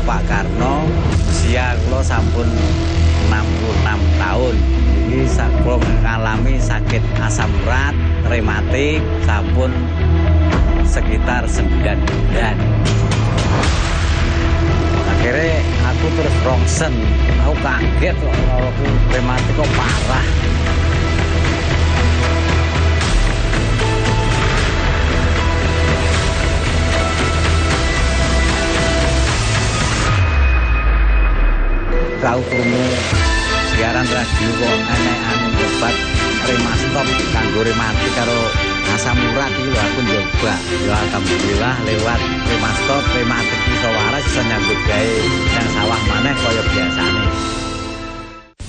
Pak Karno, usia kula sampun 66 tahun. Iki kula ngalami sakit asam urat, rematik sampun sekitar 9 bulan. Akhirnya aku terus rongsen, aku kaget kok aku rematik kok parah. Kau krungu siaran radio kok enek obat Remastop kanggo rematik karo asam urat iki lho aku nyoba. Ya alhamdulillah lewat Remastop rematik iso waras iso nyambut gawe nang sawah maneh kaya biasane.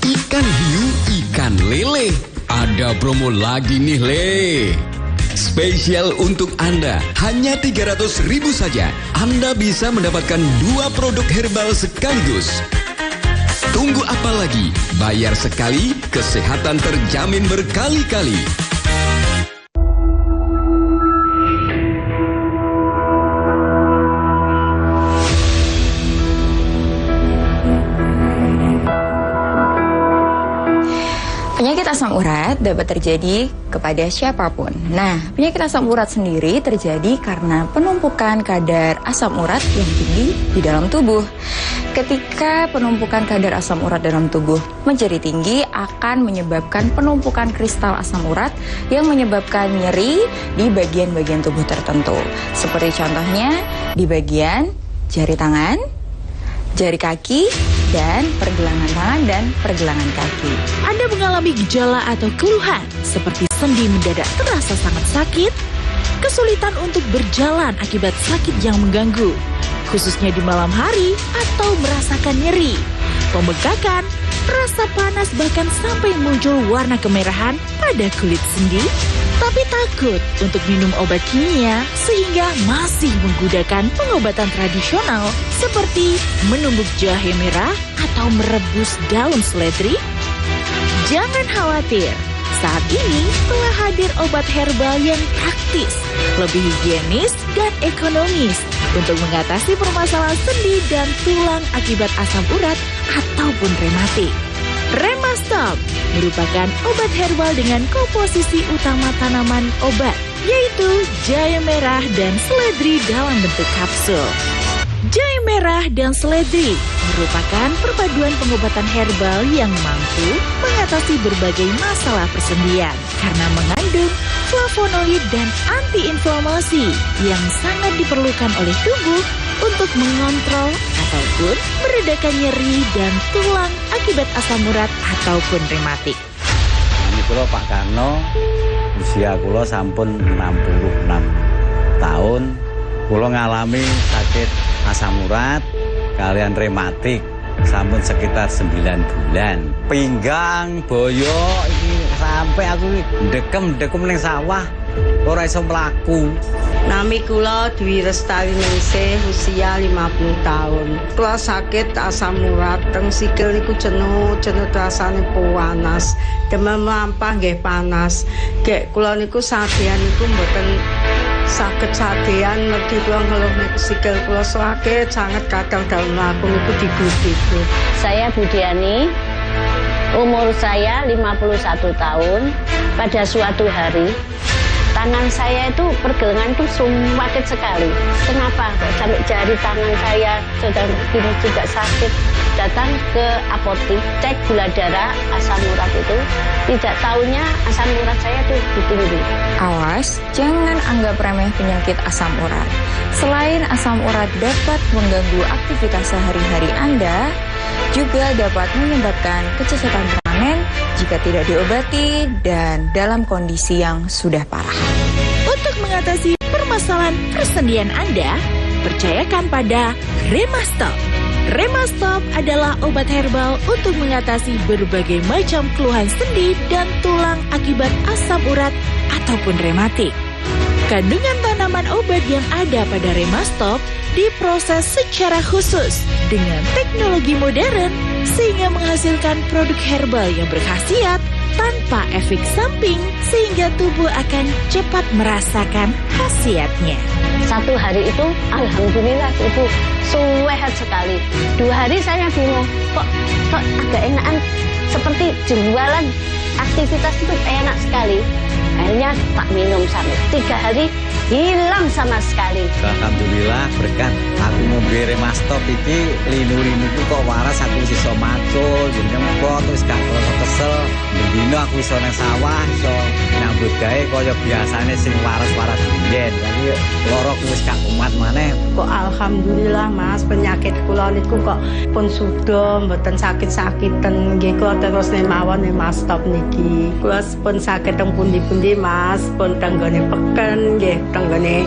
Ikan hiu, ikan lele. Ada promo lagi nih, Le. Spesial untuk Anda, hanya 300.000 saja. Anda bisa mendapatkan 2 produk herbal sekaligus. Tunggu apa lagi? Bayar sekali, kesehatan terjamin berkali-kali. Penyakit asam urat dapat terjadi kepada siapapun. Nah, penyakit asam urat sendiri terjadi karena penumpukan kadar asam urat yang tinggi di dalam tubuh. Ketika penumpukan kadar asam urat dalam tubuh menjadi tinggi, akan menyebabkan penumpukan kristal asam urat yang menyebabkan nyeri di bagian-bagian tubuh tertentu. Seperti contohnya di bagian jari tangan, jari kaki, dan pergelangan tangan dan pergelangan kaki. Anda mengalami gejala atau keluhan seperti sendi mendadak terasa sangat sakit, kesulitan untuk berjalan akibat sakit yang mengganggu, khususnya di malam hari, atau merasakan nyeri, pembengkakan, rasa panas, bahkan sampai muncul warna kemerahan pada kulit sendi, tapi takut untuk minum obat kimia sehingga masih menggunakan pengobatan tradisional seperti menumbuk jahe merah atau merebus daun seledri? Jangan khawatir, saat ini telah hadir obat herbal yang praktis, lebih higienis dan ekonomis untuk mengatasi permasalahan sendi dan tulang akibat asam urat ataupun rematik. Remastop merupakan obat herbal dengan komposisi utama tanaman obat, yaitu jahe merah dan seledri dalam bentuk kapsul. Jahe merah dan seledri merupakan perpaduan pengobatan herbal yang mampu mengatasi berbagai masalah persendian karena mengandung flavonoid dan antiinflamasi yang sangat diperlukan oleh tubuh untuk mengontrol ataupun meredakan nyeri dan tulang akibat asam urat ataupun rematik. Ini kula Pak Karno, usia kula sampun 66 tahun. Kula ngalami sakit asam urat kalian rematik sampun sekitar 9 bulan. Pinggang, boyo iki sampai aku dekem ning sawah ora iso mlaku. Nami kula Dwi Restari Ningsih, usia 50 tahun. Kula sakit asam urat, teng sikil niku jenuh rasane panas. Demam lampah nggih panas. Gek kula niku sadean niku mboten sakit sadean, mergi kula ngeluh niku sikil kula sakit sangat kadang daun mlaku niku digu-digu. Saya Budiani, umur saya 51 tahun. Pada suatu hari tangan saya itu pergelangan itu sakit sekali. Kenapa kok sampai jari tangan saya sudah begini juga sakit? Datang ke apotik, cek gula darah, asam urat itu. Tidak tahunya asam urat saya itu tinggi. Awas, jangan anggap remeh penyakit asam urat. Selain asam urat dapat mengganggu aktivitas sehari-hari Anda, Juga dapat menyebabkan kecacatan permanen jika tidak diobati dan dalam kondisi yang sudah parah. Untuk mengatasi permasalahan persendian Anda, percayakan pada Remastop. Remastop adalah obat herbal untuk mengatasi berbagai macam keluhan sendi dan tulang akibat asam urat ataupun rematik. Kandungan tanaman obat yang ada pada Remastop diproses secara khusus dengan teknologi modern sehingga menghasilkan produk herbal yang berkhasiat tanpa efek samping sehingga tubuh akan cepat merasakan khasiatnya. Satu hari itu alhamdulillah Ibu sehat sekali. 2 hari saya bingung kok agak enakan, seperti jualan aktivitas itu enak sekali. Akhirnya tak minum sampai 3 hari hilang sama sekali. Alhamdulillah berkat aku ngombe Remastop iki linu-linuku kok waras, aku iso macul, jenenge kok terus gak kesel. Bendino aku iso nang sawah, iso nyambut gawe kaya biasane sing waras-waras biyen. Jadi loroku wis gak kumat maneh. Kok alhamdulillah Mas, penyakit kula niku kok pun sudah mboten sakit-sakiten nggih, kula terus mawon Remastop niki. Kula pun sakit teng pundi-pundi Mas, pun tenggone peken nggih, tenggone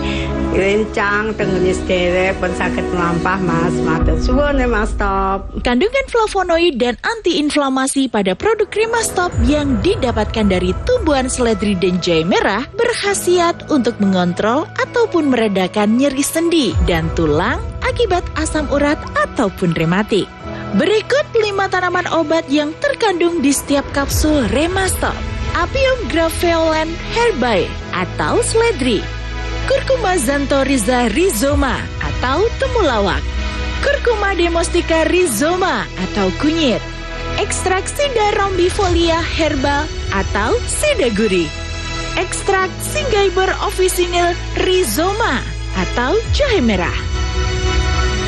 rencang, tenggone sederek pun sakit melampah Mas. Matur suwun Remastop. Kandungan flavonoid dan antiinflamasi pada produk Remastop yang didapatkan dari tumbuhan seledri dan jahe merah berkhasiat untuk mengontrol ataupun meredakan nyeri sendi dan tulang akibat asam urat ataupun rematik. Berikut 5 tanaman obat yang terkandung di setiap kapsul Remastop. Apium graveolens herbae atau seledri, Curcuma xanthorrhiza rhizoma atau temulawak, Curcuma domestica rhizoma atau kunyit, ekstrak Sida rombifolia herbal atau sida gurih, ekstrak Synggiber officinale rhizoma atau jahe merah.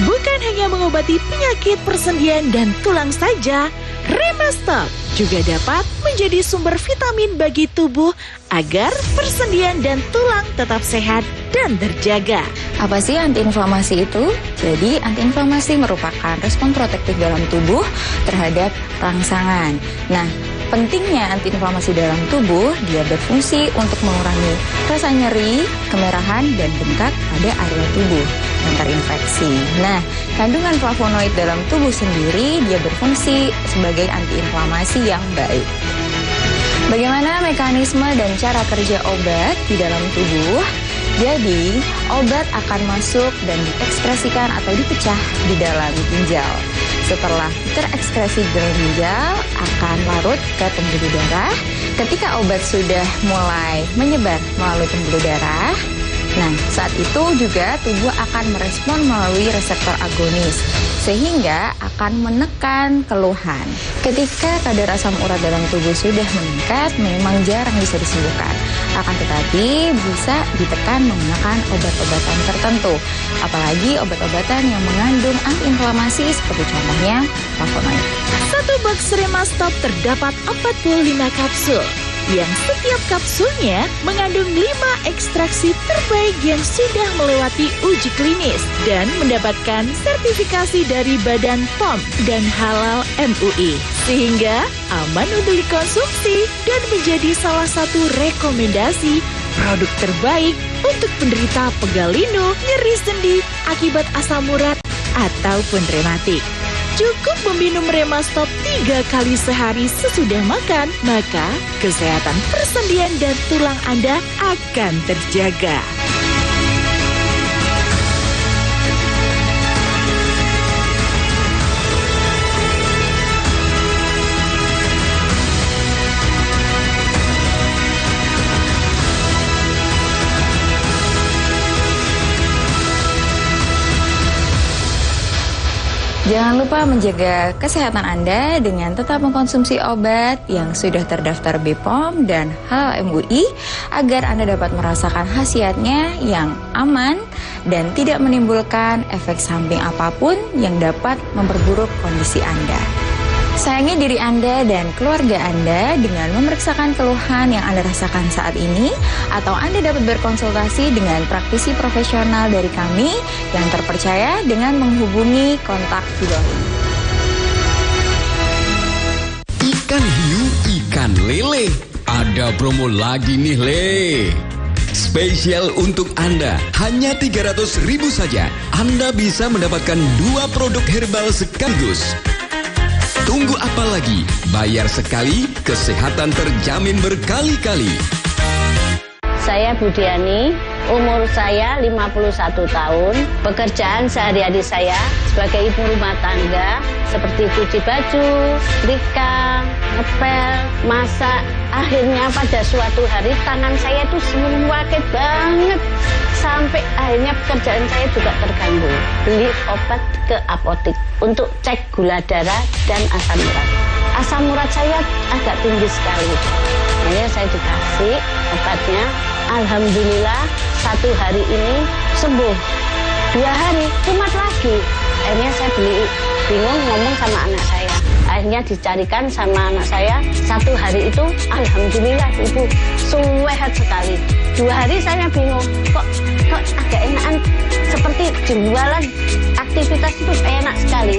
Bukan hanya mengobati penyakit persendian dan tulang saja, Remastop juga dapat menjadi sumber vitamin bagi tubuh agar persendian dan tulang tetap sehat dan terjaga. Apa sih antiinflamasi itu? Jadi antiinflamasi merupakan respon protektif dalam tubuh terhadap rangsangan. Nah, pentingnya antiinflamasi dalam tubuh, dia berfungsi untuk mengurangi rasa nyeri, kemerahan, dan bengkak pada area tubuh yang terinfeksi. Nah, kandungan flavonoid dalam tubuh sendiri, dia berfungsi sebagai antiinflamasi yang baik. Bagaimana mekanisme dan cara kerja obat di dalam tubuh? Jadi, obat akan masuk dan diekspresikan atau dipecah di dalam ginjal. Setelah terekskresi di dalam ginjal, akan larut ke pembuluh darah. Ketika obat sudah mulai menyebar melalui pembuluh darah, nah saat itu juga tubuh akan merespon melalui reseptor agonis, sehingga akan menekan keluhan. Ketika kadar asam urat dalam tubuh sudah meningkat, memang jarang bisa disembuhkan. Akan tetapi bisa ditekan menggunakan obat-obatan tertentu, apalagi obat-obatan yang mengandung antiinflamasi seperti contohnya flavonoid. Satu box Remastop terdapat 45 kapsul, yang setiap kapsulnya mengandung 5 ekstraksi terbaik yang sudah melewati uji klinis dan mendapatkan sertifikasi dari Badan POM dan Halal MUI, sehingga aman untuk dikonsumsi dan menjadi salah satu rekomendasi produk terbaik untuk penderita pegal linu, nyeri sendi akibat asam urat ataupun rematik. Cukup meminum Remastop 3 kali sehari sesudah makan, maka kesehatan persendian dan tulang Anda akan terjaga. Jangan lupa menjaga kesehatan Anda dengan tetap mengkonsumsi obat yang sudah terdaftar BPOM dan Halal MUI agar Anda dapat merasakan khasiatnya yang aman dan tidak menimbulkan efek samping apapun yang dapat memperburuk kondisi Anda. Sayangi diri Anda dan keluarga Anda dengan memeriksakan keluhan yang Anda rasakan saat ini, atau Anda dapat berkonsultasi dengan praktisi profesional dari kami yang terpercaya dengan menghubungi kontak di bawah ini. lele. Ada promo lagi nih le. Spesial untuk Anda, hanya 300.000 saja. Anda bisa mendapatkan 2 produk herbal sekaligus. Tunggu apa lagi? Bayar sekali, kesehatan terjamin berkali-kali. Saya Budiani, umur saya 51 tahun. Pekerjaan sehari-hari saya sebagai ibu rumah tangga seperti cuci baju, setrika, ngepel, masak. Akhirnya pada suatu hari tangan saya itu sakit banget. Sampai akhirnya pekerjaan saya juga terganggu. Beli obat ke apotek untuk cek gula darah dan asam urat. Asam urat saya agak tinggi sekali. Akhirnya saya dikasih obatnya. Alhamdulillah 1 hari ini sembuh. 2 hari kumat lagi. Akhirnya saya bingung ngomong sama anak saya. Akhirnya dicarikan sama anak saya. 1 hari itu alhamdulillah ibu sehat sekali. 2 hari saya bingung kok agak enakan, seperti jualan aktivitas itu enak sekali.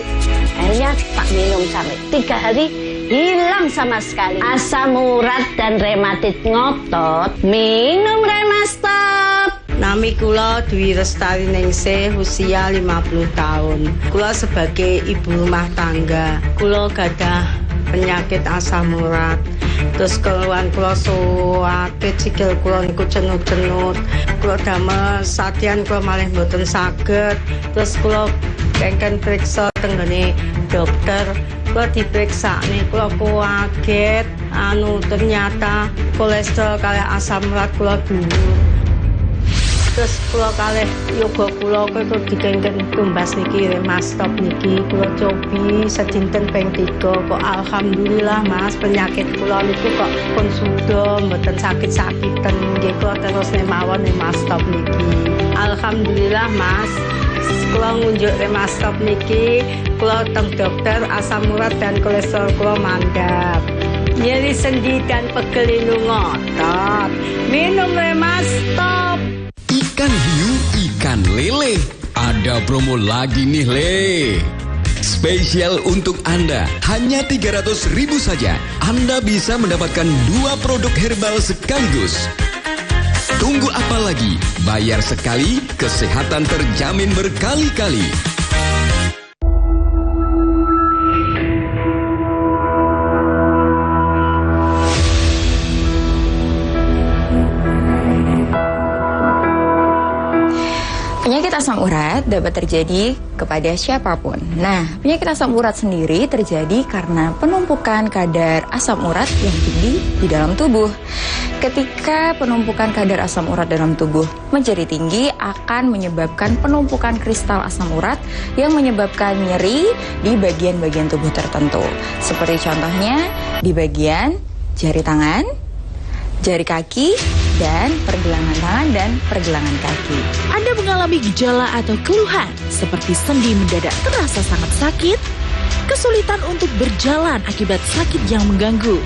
Akhirnya tak minum sampai 3 hari hilang sama sekali. Asam urat dan rematit ngotot, minum Remastop. Nami kula Dwi Restari Ningsih, usia 50 tahun. Kula sebagai ibu rumah tangga, kula gadah penyakit asam urat. Terus keluhan kula sakit, sikil kula niku cenut-cenut. Kula damel satian kula malih mboten saged. Terus kula kengken periksa tenggene dokter. Kula diperiksa nih, kula kaget. Ternyata kolesterol kali asam urat kula dhuwur. Terus kula kalih yoga kula kok dikengken tumbas niki Remastop niki kula cobi sedinten ping 3 kok alhamdulillah Mas penyakit kula niku kok pun suda mboten sakit-sakiten nggih kula terus mawon Remastop niki. Alhamdulillah Mas. Kula ngunjuk Remastop niki kula teng dokter asam urat dan kolesterol kula mandap. Nyeri sendi dan pegel linu ngotot. Minum Remastop. Ikan hiu, ikan lele. Ada promo lagi nih le. Spesial untuk Anda, hanya 300.000 saja. Anda bisa mendapatkan 2 produk herbal sekaligus. Tunggu apa lagi? Bayar sekali, kesehatan terjamin berkali-kali. Penyakit asam urat dapat terjadi kepada siapapun. Nah, penyakit asam urat sendiri terjadi karena penumpukan kadar asam urat yang tinggi di dalam tubuh. Ketika penumpukan kadar asam urat dalam tubuh menjadi tinggi, akan menyebabkan penumpukan kristal asam urat yang menyebabkan nyeri di bagian-bagian tubuh tertentu. Seperti contohnya di bagian jari tangan, jari kaki, dan pergelangan tangan dan pergelangan kaki. Anda mengalami gejala atau keluhan seperti sendi mendadak terasa sangat sakit, kesulitan untuk berjalan akibat sakit yang mengganggu,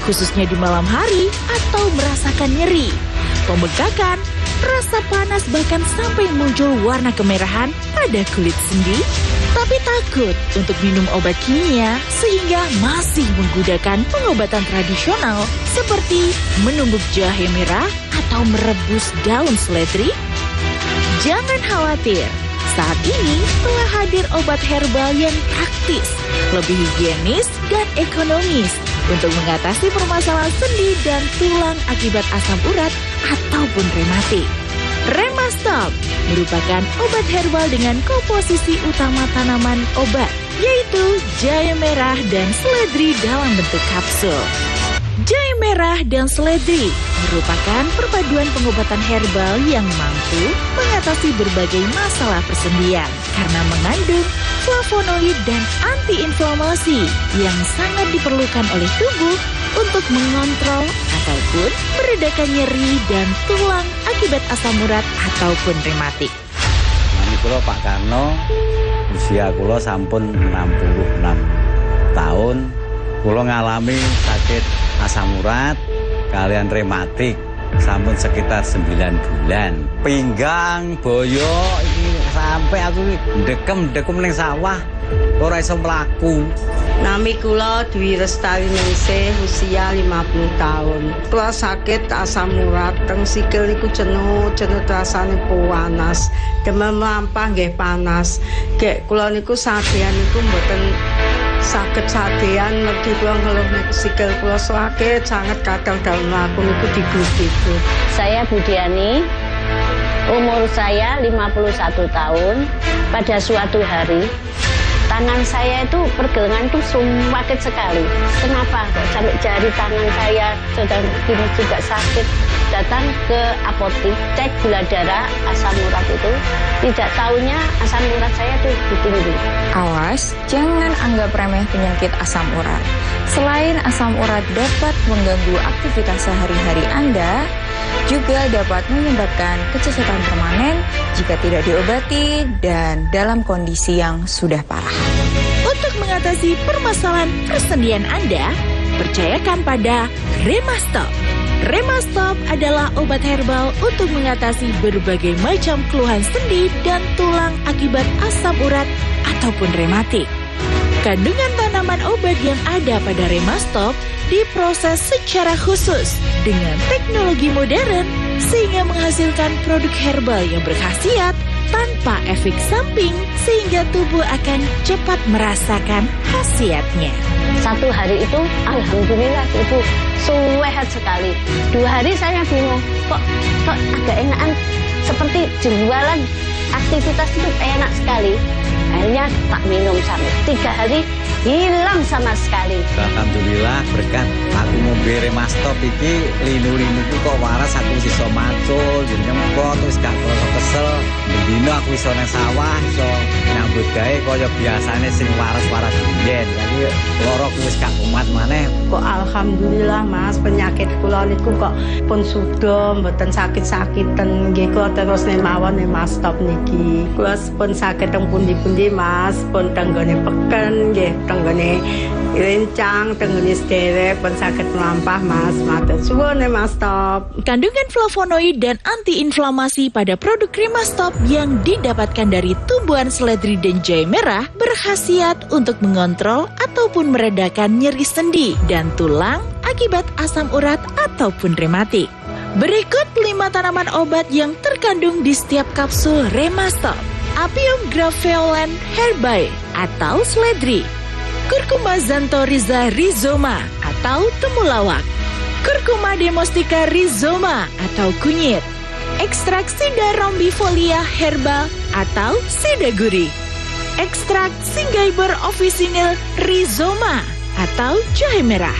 khususnya di malam hari atau merasakan nyeri, pembengkakan, rasa panas bahkan sampai muncul warna kemerahan pada kulit sendi, tapi takut untuk minum obat kimia sehingga masih menggunakan pengobatan tradisional seperti menumbuk jahe merah atau merebus daun seledri? Jangan khawatir, saat ini telah hadir obat herbal yang praktis, lebih higienis dan ekonomis untuk mengatasi permasalahan sendi dan tulang akibat asam urat ataupun rematik. Remastop merupakan obat herbal dengan komposisi utama tanaman obat, yaitu jahe merah dan seledri dalam bentuk kapsul. Jahe merah dan seledri merupakan perpaduan pengobatan herbal yang mampu mengatasi berbagai masalah persendian karena mengandung flavonoid dan antiinflamasi yang sangat diperlukan oleh tubuh untuk mengontrol ataupun meredakan nyeri dan tulang akibat asam urat ataupun rematik. Nami kula Pak Karno, usia kula sampun 66 tahun. Kula ngalami sakit asam urat kalian rematik sampun sekitar 9 bulan. Pinggang, boyo iki sampai aku dekem ning sawah ora iso mlaku. Nami kula Dwi Lestari Ningsih, usia 50 tahun. Kula sakit asam urat, teng sikil niku jenuh rasane panas. Demam lampah nggih panas. Gek kula niku sadean niku mboten sakit sadean, mergi kula ngeluh niku sikil kula sakit sangat, kadang daun laku niku diglu-glu. Saya Budiani, umur saya 51 tahun. Pada suatu hari tangan saya itu pergelangan itu sakit sekali. Kenapa kok sampai jari tangan saya sedang begini juga sakit? Datang ke apotik, cek gula darah, asam urat itu. Tidak tahunya asam urat saya itu tinggi. Awas, jangan anggap remeh penyakit asam urat. Selain asam urat dapat mengganggu aktivitas sehari-hari Anda, juga dapat menyebabkan kecacatan permanen jika tidak diobati dan dalam kondisi yang sudah parah. Untuk mengatasi permasalahan persendian Anda, percayakan pada Remastop. Remastop adalah obat herbal untuk mengatasi berbagai macam keluhan sendi dan tulang akibat asam urat ataupun rematik. Kandungan tanaman obat yang ada pada Remastop diproses secara khusus dengan teknologi modern sehingga menghasilkan produk herbal yang berkhasiat tanpa efek samping sehingga tubuh akan cepat merasakan khasiatnya. Satu hari itu alhamdulillah Ibu sehat sekali. 2 hari saya bingung, kok agak enakan, seperti jualan aktivitas itu enak sekali. Akhirnya tak minum sampai 3 hari hilang sama sekali. Alhamdulillah berkat aku ngombe Remastop iki linu-linuku kok waras, aku iso macul jadi nyempot terus gak kerasa kesel. Bendino aku iso nang sawah, iso nyambut gawe kaya biasane sing waras-waras biyen. Jadi loro ku wis gak kumat maneh. Kok alhamdulillah Mas, penyakit kula niku kok pun sudah mboten sakit-sakiten nggih, kula terus mawon Remastop niki. Kula pun sakit teng pundi-pundi Mas, pun tenggone peken nggih, tenggone rencang, tenggone sederek, pun sakit melampah Mas. Matur suwun Remastop. Kandungan flavonoid dan antiinflamasi pada produk Remastop yang didapatkan dari tumbuhan seledri dan jahe merah berkhasiat untuk mengontrol ataupun meredakan nyeri sendi dan tulang akibat asam urat ataupun rematik. Berikut 5 tanaman obat yang terkandung di setiap kapsul Remastop. Apium graveolens herbae atau seledri, Curcuma xanthorrhiza rhizoma atau temulawak, Curcuma domestica rhizoma atau kunyit, ekstrak Sida rombifolia herbal atau sida gurih, ekstrak Synggiber officinale rhizoma atau jahe merah.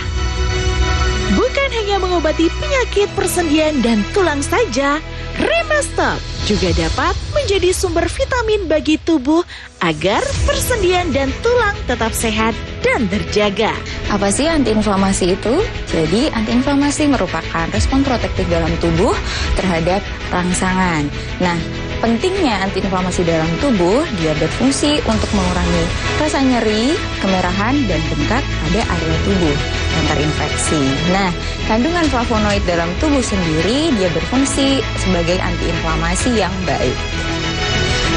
Bukan hanya mengobati penyakit persendian dan tulang saja, Remastop juga dapat menjadi sumber vitamin bagi tubuh agar persendian dan tulang tetap sehat dan terjaga. Apa sih antiinflamasi itu? Jadi antiinflamasi merupakan respon protektif dalam tubuh terhadap rangsangan. Nah, pentingnya antiinflamasi dalam tubuh, dia berfungsi untuk mengurangi rasa nyeri, kemerahan, dan bengkak pada area tubuh yang terinfeksi. Nah, kandungan flavonoid dalam tubuh sendiri, dia berfungsi sebagai antiinflamasi yang baik.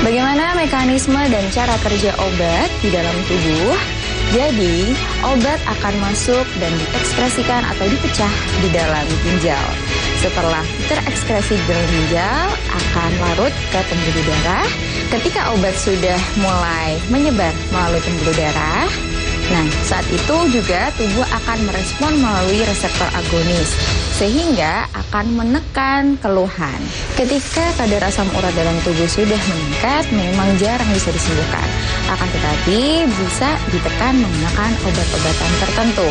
Bagaimana mekanisme dan cara kerja obat di dalam tubuh? Jadi, obat akan masuk dan diekspresikan atau dipecah di dalam ginjal. Setelah terekskresi di dalam ginjal, akan larut ke pembuluh darah. Ketika obat sudah mulai menyebar melalui pembuluh darah, nah saat itu juga tubuh akan merespon melalui reseptor agonis, sehingga akan menekan keluhan. Ketika kadar asam urat dalam tubuh sudah meningkat, memang jarang bisa disembuhkan. Akan tetapi bisa ditekan menggunakan obat-obatan tertentu.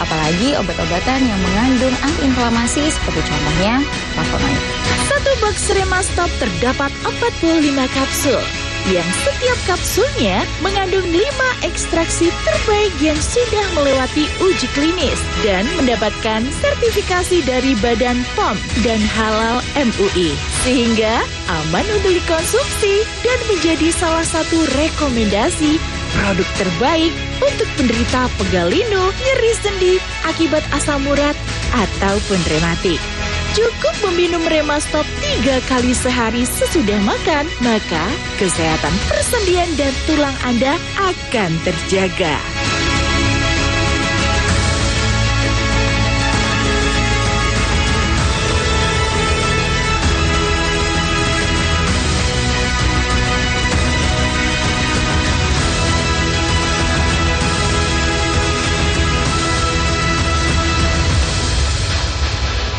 Apalagi obat-obatan yang mengandung antiinflamasi seperti contohnya flavonoid. Satu box Remastop terdapat 45 kapsul, yang setiap kapsulnya mengandung 5 ekstraksi terbaik yang sudah melewati uji klinis dan mendapatkan sertifikasi dari Badan POM dan Halal MUI, sehingga aman untuk dikonsumsi dan menjadi salah satu rekomendasi produk terbaik untuk penderita pegal linu, nyeri sendi akibat asam urat ataupun rematik. Cukup meminum Remastop 3 kali sehari sesudah makan, maka kesehatan persendian dan tulang Anda akan terjaga.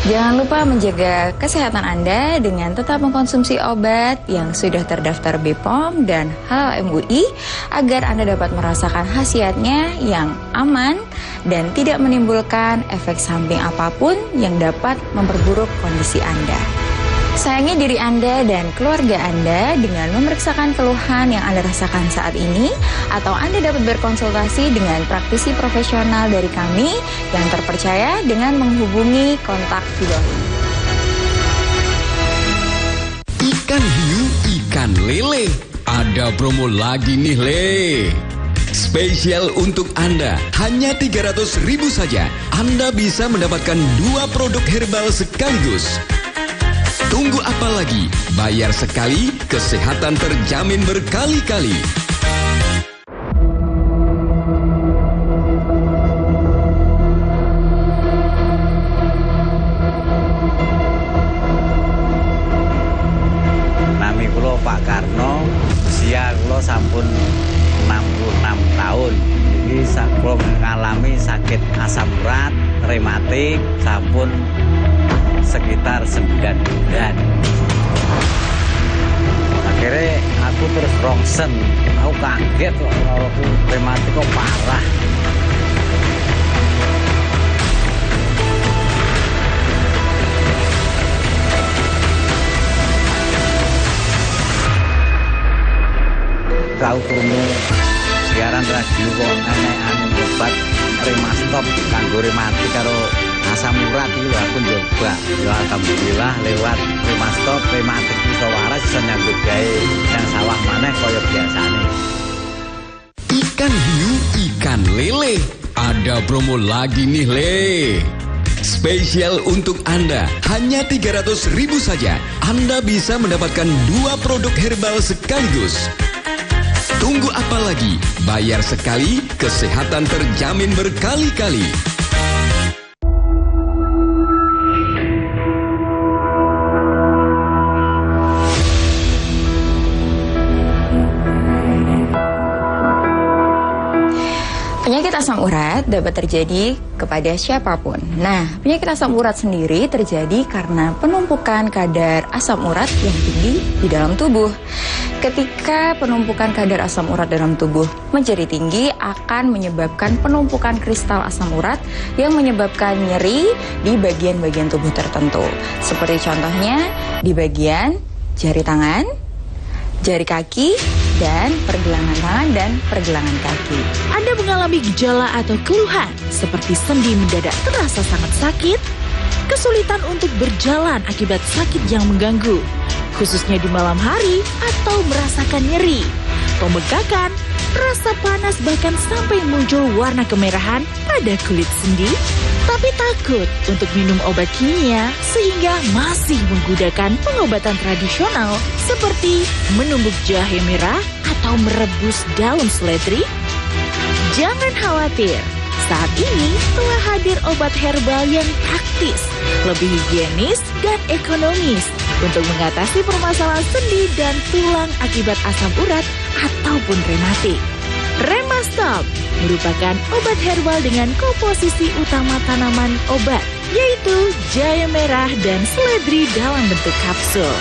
Jangan lupa menjaga kesehatan Anda dengan tetap mengkonsumsi obat yang sudah terdaftar BPOM dan Halal MUI agar Anda dapat merasakan khasiatnya yang aman dan tidak menimbulkan efek samping apapun yang dapat memperburuk kondisi Anda. Sayangi diri Anda dan keluarga Anda dengan memeriksakan keluhan yang Anda rasakan saat ini, atau Anda dapat berkonsultasi dengan praktisi profesional dari kami yang terpercaya dengan menghubungi kontak di bawah ini. Ikan hiu, ikan lele. Ada promo lagi nih, Le. Spesial untuk Anda, hanya 300.000 saja. Anda bisa mendapatkan 2 produk herbal sekaligus. Tunggu apa lagi? Bayar sekali, kesehatan terjamin berkali-kali. Nami kula Pak Karno, usia kula sampun 66 tahun. Iki kula mengalami sakit asam urat, rematik, sampun sekitar 9 bulan. Akhirnya aku terus rongsen, aku kaget kalau aku rematik kok parah. Kau krungu siaran radio kok aneh-aneh obat Remastop kanggo rematik karo asam urat itu aku nyoba. Ya alhamdulillah lewat Remastop rematik iso waras iso nyambut gawe yang sawah maneh kaya biasane. Ikan hiu, ikan lele. Ada promo lagi nih, Le. Spesial untuk Anda, hanya 300.000 saja. Anda bisa mendapatkan 2 produk herbal sekaligus. Tunggu apa lagi? Bayar sekali, kesehatan terjamin berkali-kali. Penyakit asam urat dapat terjadi kepada siapapun. Nah, penyakit asam urat sendiri terjadi karena penumpukan kadar asam urat yang tinggi di dalam tubuh. Ketika penumpukan kadar asam urat dalam tubuh menjadi tinggi, akan menyebabkan penumpukan kristal asam urat yang menyebabkan nyeri di bagian-bagian tubuh tertentu. Seperti contohnya di bagian jari tangan, jari kaki, dan pergelangan tangan dan pergelangan kaki. Anda mengalami gejala atau keluhan seperti sendi mendadak terasa sangat sakit, kesulitan untuk berjalan akibat sakit yang mengganggu, khususnya di malam hari, atau merasakan nyeri, pembengkakan, rasa panas, bahkan sampai muncul warna kemerahan pada kulit sendi, tapi takut untuk minum obat kimia sehingga masih menggunakan pengobatan tradisional seperti menumbuk jahe merah atau merebus daun seledri? Jangan khawatir, saat ini telah hadir obat herbal yang praktis, lebih higienis dan ekonomis untuk mengatasi permasalahan sendi dan tulang akibat asam urat ataupun rematik. Remastop merupakan obat herbal dengan komposisi utama tanaman obat, yaitu jahe merah dan seledri dalam bentuk kapsul.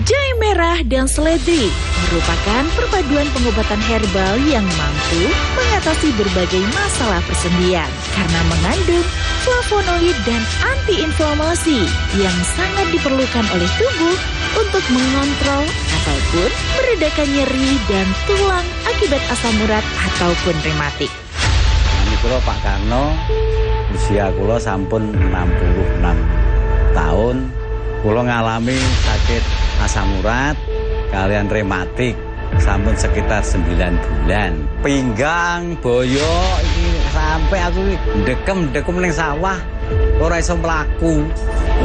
Jahe merah dan seledri merupakan perpaduan pengobatan herbal yang mampu mengatasi berbagai masalah persendian karena mengandung flavonoid dan antiinflamasi yang sangat diperlukan oleh tubuh untuk mengontrol ataupun meredakan nyeri dan tulang akibat asam urat ataupun rematik. Nami kula Pak Karno, usia kula sampun 66 tahun. Kula ngalami sakit asam urat kalian rematik sampun sekitar 9 bulan. Pinggang, boyo iki sampai aku ndekem ning sawah ora iso mlaku.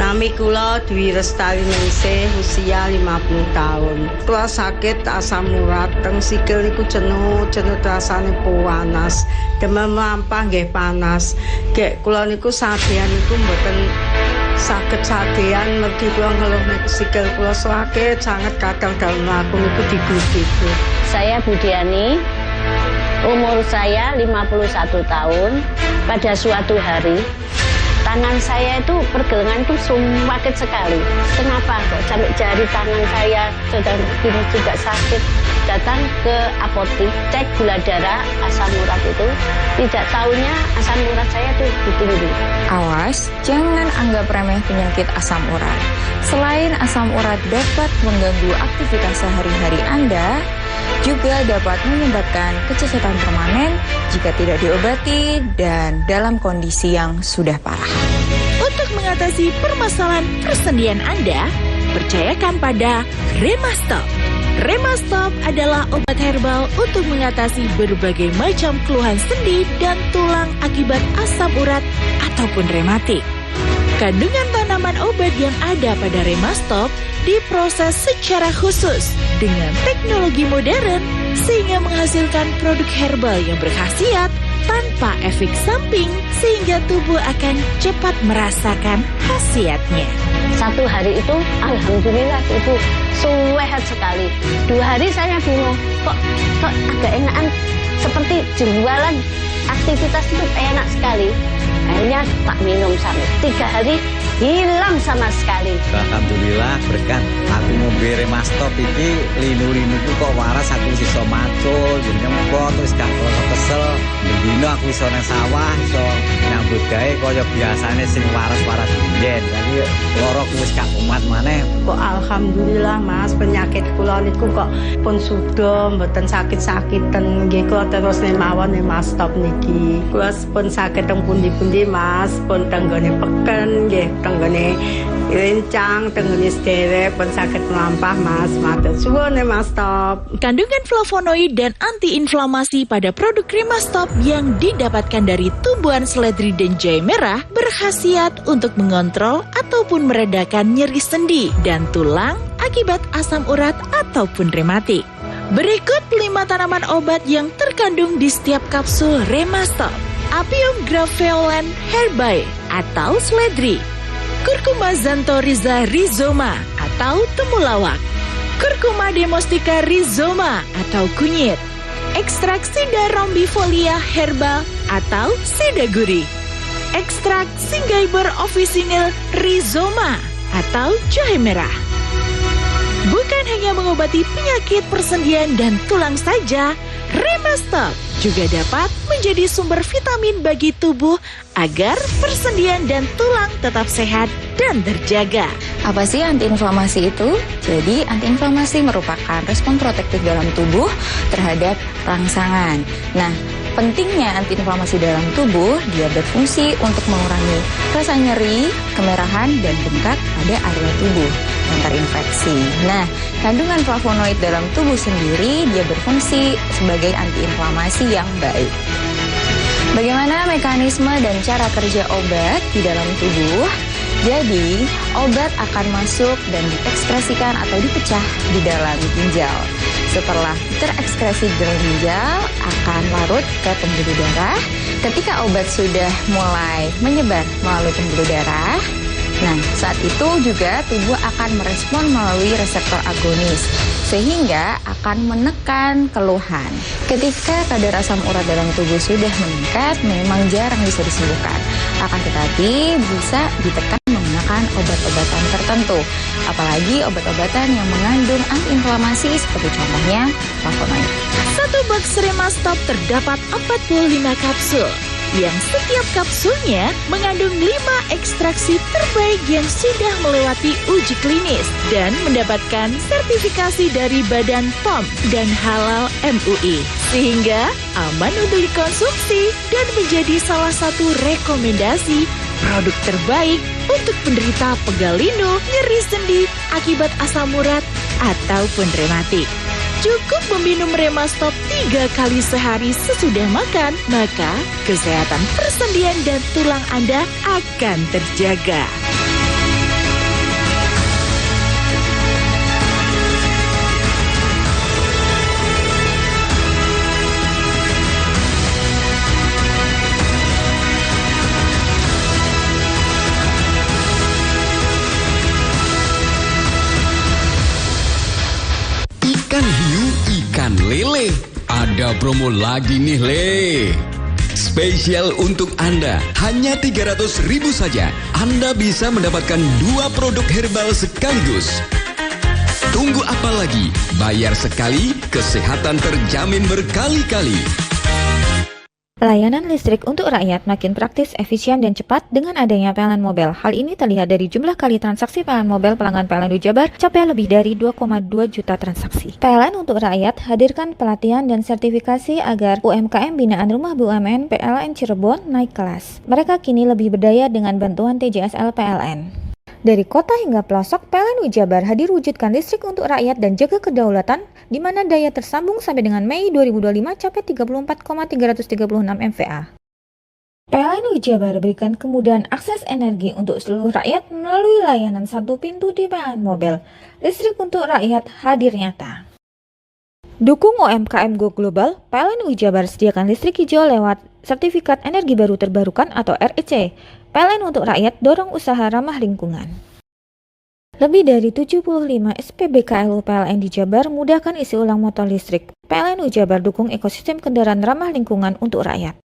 Nami kula Dwi Lestari Ningsih, usia 50 tahun. Kula sakit asam urat, teng sikil niku jenuh rasane panas. Demam lampah nggih panas. Gek kula niku sadean niku mboten sakit sadean, mergi kula ngeluh niku sikil kula sakit sangat kadang dalem mlaku niku diglu-glu. Saya Budiani, umur saya 51 tahun. Pada suatu hari tangan saya itu pergelangan itu sakit sekali. Kenapa kok sampai jari tangan saya sedang begini juga sakit? Datang ke apotik, cek gula darah, asam urat itu, tidak tahunya asam urat saya tuh tinggi. Awas, jangan anggap remeh penyakit asam urat. Selain asam urat dapat mengganggu aktivitas sehari-hari Anda, juga dapat menyebabkan kecacatan permanen jika tidak diobati dan dalam kondisi yang sudah parah. Untuk mengatasi permasalahan persendian Anda, percayakan pada Remastop. Remastop adalah obat herbal untuk mengatasi berbagai macam keluhan sendi dan tulang akibat asam urat ataupun rematik. Kandungan tanaman obat yang ada pada Remastop diproses secara khusus dengan teknologi modern sehingga menghasilkan produk herbal yang berkhasiat tanpa efek samping sehingga tubuh akan cepat merasakan khasiatnya. Satu hari itu, alhamdulillah Ibu, sehat sekali. 2 hari saya bingung, kok agak enakan, seperti jualan aktivitas itu enak sekali. Akhirnya tak minum sampai 3 hari, hilang sama sekali. Alhamdulillah berkat aku ngombe Remastop iki linu-linuku kok waras, aku iso macul, jenenge kok terus gak kesel. Dino aku iso nang sawah, iso nyambut gawe kaya biasane sing waras-waras biyen. Saiki loroku wis gak kumat maneh. Kok alhamdulillah Mas, penyakit kula niku kok pun sudah mboten sakit-sakiten nggih, kula terus mawon Remastop niki. Kula pun saged teng pundi-pundi Mas, pun tenggone peken nggih, tenggone rencang, tenggone sederek pun saged mlampah Mas. Matur suwun Remastop. Kandungan flavonoid dan antiinflamasi pada produk Remastop yang didapatkan dari tumbuhan seledri dan jahe merah berkhasiat untuk mengontrol ataupun meredakan nyeri sendi dan tulang akibat asam urat ataupun rematik. Berikut 5 tanaman obat yang terkandung di setiap kapsul Remastop. Apium graveolens herbae atau seledri, Curcuma xanthorrhiza rhizoma atau temulawak, Curcuma domestica rhizoma atau kunyit, ekstrak Sida rombifolia herbal atau sidaguri, ekstrak Synggiber officinale rhizoma atau jahe merah. Bukan hanya mengobati penyakit persendian dan tulang saja, Remastop juga dapat menjadi sumber vitamin bagi tubuh agar persendian dan tulang tetap sehat dan terjaga. Apa sih antiinflamasi itu? Jadi antiinflamasi merupakan respon protektif dalam tubuh terhadap rangsangan. Nah, pentingnya antiinflamasi dalam tubuh, dia berfungsi untuk mengurangi rasa nyeri, kemerahan, dan bengkak pada area tubuh yang terinfeksi. Nah, kandungan flavonoid dalam tubuh sendiri, dia berfungsi sebagai antiinflamasi yang baik. Bagaimana mekanisme dan cara kerja obat di dalam tubuh? Jadi, obat akan masuk dan diekspresikan atau dipecah di dalam ginjal. Setelah terekskresi di dalam ginjal, akan larut ke pembuluh darah. Ketika obat sudah mulai menyebar melalui pembuluh darah, nah, saat itu juga tubuh akan merespon melalui reseptor agonis, sehingga akan menekan keluhan. Ketika kadar asam urat dalam tubuh sudah meningkat, memang jarang bisa disembuhkan. Akan tetapi bisa ditekan menggunakan obat-obatan tertentu, apalagi obat-obatan yang mengandung antiinflamasi seperti contohnya flavonoid. Satu box Remastop terdapat 45 kapsul, yang setiap kapsulnya mengandung 5 ekstraksi terbaik yang sudah melewati uji klinis dan mendapatkan sertifikasi dari Badan POM dan Halal MUI, sehingga aman untuk dikonsumsi dan menjadi salah satu rekomendasi produk terbaik untuk penderita pegal linu, nyeri sendi akibat asam urat ataupun rematik. Cukup meminum Remastop 3 kali sehari sesudah makan, maka kesehatan persendian dan tulang Anda akan terjaga. Ikan hiu, ikan lele. Ada promo lagi nih, Le. Spesial untuk Anda, hanya 300.000 saja. Anda bisa mendapatkan 2 produk herbal sekaligus. Tunggu apa lagi? Bayar sekali, kesehatan terjamin berkali-kali. Layanan listrik untuk rakyat makin praktis, efisien, dan cepat dengan adanya PLN Mobile. Hal ini terlihat dari jumlah kali transaksi PLN Mobile pelanggan PLN Jabar capai lebih dari 2,2 juta transaksi. PLN untuk rakyat hadirkan pelatihan dan sertifikasi agar UMKM binaan Rumah BUMN PLN Cirebon naik kelas. Mereka kini lebih berdaya dengan bantuan TJSL PLN. Dari kota hingga pelosok, PLN Jabar hadir wujudkan listrik untuk rakyat dan jaga kedaulatan, di mana daya tersambung sampai dengan Mei 2025 capai 34,336 MVA. PLN Jabar berikan kemudahan akses energi untuk seluruh rakyat melalui layanan satu pintu di PLN Mobile. Listrik untuk rakyat hadir nyata. Dukung UMKM Go Global, PLN Jabar sediakan listrik hijau lewat Sertifikat Energi Baru Terbarukan atau REC. PLN untuk rakyat dorong usaha ramah lingkungan. Lebih dari 75 SPBKLU PLN di Jabar mudahkan isi ulang motor listrik. PLN Jabar dukung ekosistem kendaraan ramah lingkungan untuk rakyat.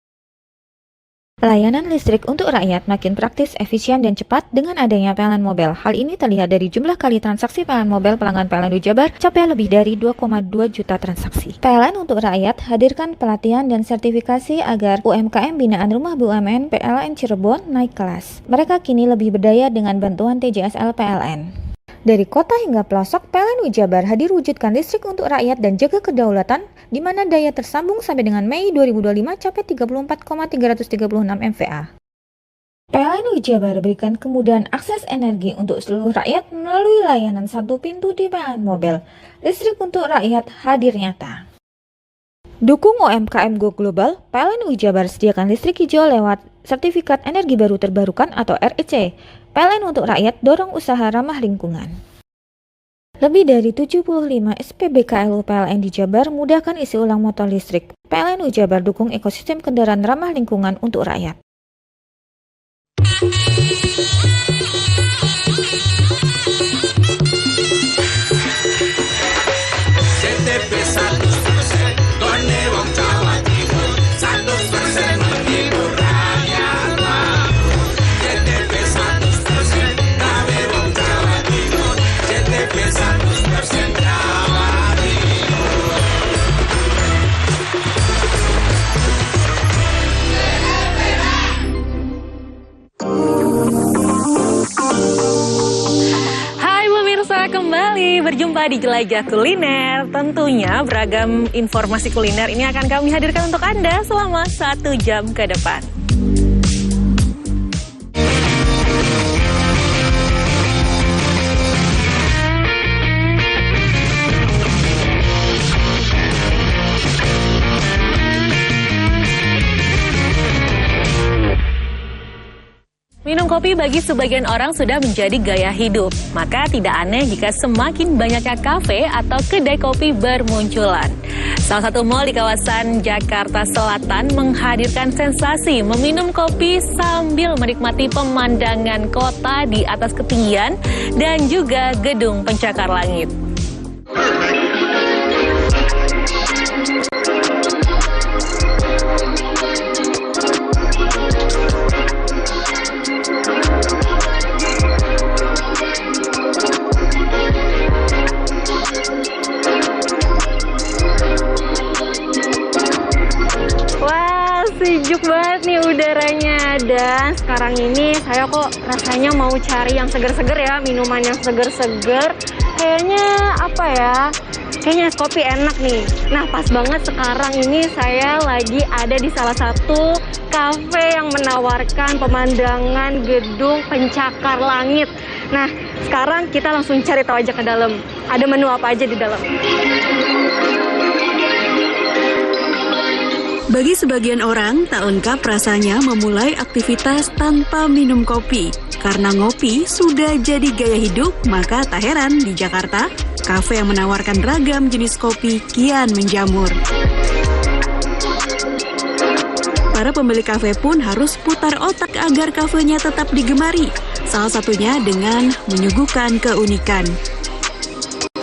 Layanan listrik untuk rakyat makin praktis, efisien, dan cepat dengan adanya PLN Mobile. Hal ini terlihat dari jumlah kali transaksi PLN Mobile pelanggan PLN Jabar capai lebih dari 2,2 juta transaksi. PLN untuk rakyat hadirkan pelatihan dan sertifikasi agar UMKM binaan Rumah BUMN PLN Cirebon naik kelas. Mereka kini lebih berdaya dengan bantuan TJSL PLN. Dari kota hingga pelosok, PLN Jabar hadir wujudkan listrik untuk rakyat dan jaga kedaulatan, di mana daya tersambung sampai dengan Mei 2025 capai 34,336 MVA. PLN Jabar berikan kemudahan akses energi untuk seluruh rakyat melalui layanan satu pintu di PLN Mobile. Listrik untuk rakyat hadir nyata. Dukung UMKM Go Global, PLN Jabar sediakan listrik hijau lewat Sertifikat Energi Baru Terbarukan atau REC. PLN untuk rakyat dorong usaha ramah lingkungan. Lebih dari 75 SPBKLU PLN di Jabar mudahkan isi ulang motor listrik. PLN Jabar dukung ekosistem kendaraan ramah lingkungan untuk rakyat. Kembali berjumpa di Jelajah Kuliner. Tentunya beragam informasi kuliner ini akan kami hadirkan untuk Anda selama 1 jam ke depan. Minum kopi bagi sebagian orang sudah menjadi gaya hidup. Maka tidak aneh jika semakin banyaknya kafe atau kedai kopi bermunculan. Salah satu mal di kawasan Jakarta Selatan menghadirkan sensasi meminum kopi sambil menikmati pemandangan kota di atas ketinggian dan juga gedung pencakar langit. Sejuk banget nih udaranya, dan sekarang ini saya kok rasanya mau cari yang seger-seger ya, minuman yang seger-seger. Kayaknya apa ya, kayaknya es kopi enak nih. Nah pas banget sekarang ini saya lagi ada di salah satu kafe yang menawarkan pemandangan gedung pencakar langit. Nah sekarang kita langsung cari tahu aja ke dalam, ada menu apa aja di dalam. Bagi sebagian orang, tak lengkap rasanya memulai aktivitas tanpa minum kopi. Karena ngopi sudah jadi gaya hidup, maka tak heran di Jakarta, kafe yang menawarkan ragam jenis kopi kian menjamur. Para pemilik kafe pun harus putar otak agar kafenya tetap digemari. Salah satunya dengan menyuguhkan keunikan.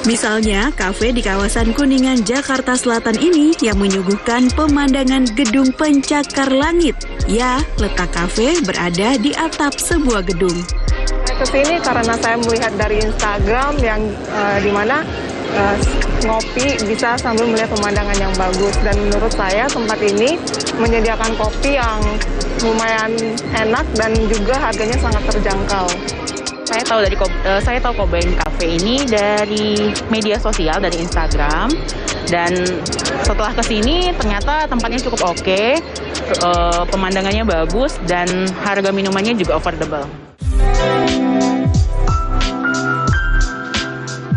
Misalnya, kafe di kawasan Kuningan, Jakarta Selatan ini yang menyuguhkan pemandangan gedung pencakar langit. Ya, letak kafe berada di atap sebuah gedung. Saya kesini karena saya melihat dari Instagram yang dimana ngopi bisa sambil melihat pemandangan yang bagus. Dan menurut saya tempat ini menyediakan kopi yang lumayan enak dan juga harganya sangat terjangkau. Saya tahu Kobain Cafe ini dari media sosial, dari Instagram, dan setelah kesini ternyata tempatnya cukup oke, pemandangannya bagus dan harga minumannya juga affordable.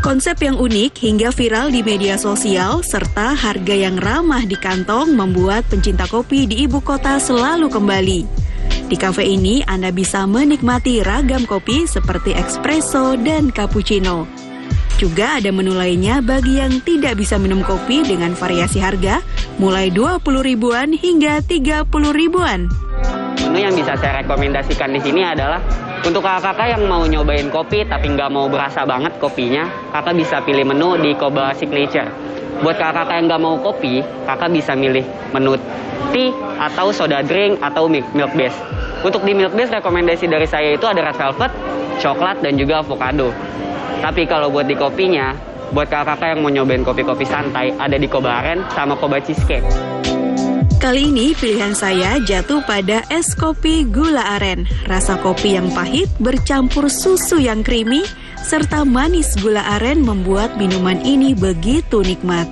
Konsep yang unik hingga viral di media sosial serta harga yang ramah di kantong membuat pencinta kopi di ibu kota selalu kembali. Di kafe ini Anda bisa menikmati ragam kopi seperti espresso dan cappuccino. Juga ada menu lainnya bagi yang tidak bisa minum kopi dengan variasi harga mulai 20 ribuan hingga 30 ribuan. Menu yang bisa saya rekomendasikan di sini adalah untuk kakak-kakak yang mau nyobain kopi tapi nggak mau berasa banget kopinya, kakak bisa pilih menu di Koba Signature. Buat kakak-kakak yang nggak mau kopi, kakak bisa milih menu tea atau soda drink atau milk base. Untuk di milk base rekomendasi dari saya itu ada red velvet, coklat dan juga avocado. Tapi kalau buat di kopinya, buat kakak-kakak yang mau nyobain kopi-kopi santai, ada di Koba Aren sama Koba Cheesecake. Kali ini pilihan saya jatuh pada es kopi gula aren. Rasa kopi yang pahit bercampur susu yang creamy, serta manis gula aren membuat minuman ini begitu nikmat.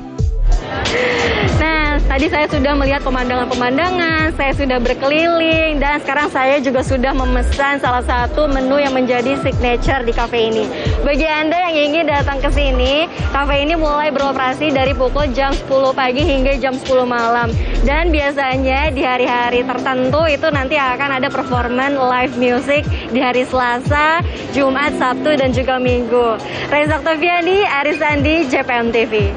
Nah, tadi saya sudah melihat pemandangan-pemandangan, saya sudah berkeliling, dan sekarang saya juga sudah memesan salah satu menu yang menjadi signature di kafe ini. Bagi Anda yang ingin datang ke sini, kafe ini mulai beroperasi dari pukul jam 10 pagi hingga jam 10 malam. Dan biasanya di hari-hari tertentu itu nanti akan ada performance live music di hari Selasa, Jumat, Sabtu, dan juga Minggu. Reza Oktaviani, Aris Andi, JPM TV.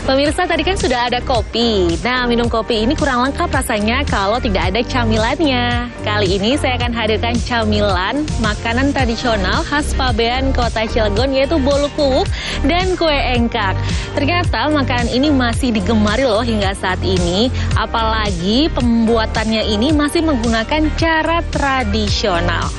Pemirsa, tadi kan sudah ada kopi. Nah, minum kopi ini kurang lengkap rasanya kalau tidak ada camilannya. Kali ini saya akan hadirkan camilan makanan tradisional khas Pabean Kota Cilegon, yaitu bolu kuwuk dan kue engkak. Ternyata makanan ini masih digemari loh hingga saat ini. Apalagi pembuatannya ini masih menggunakan cara tradisional.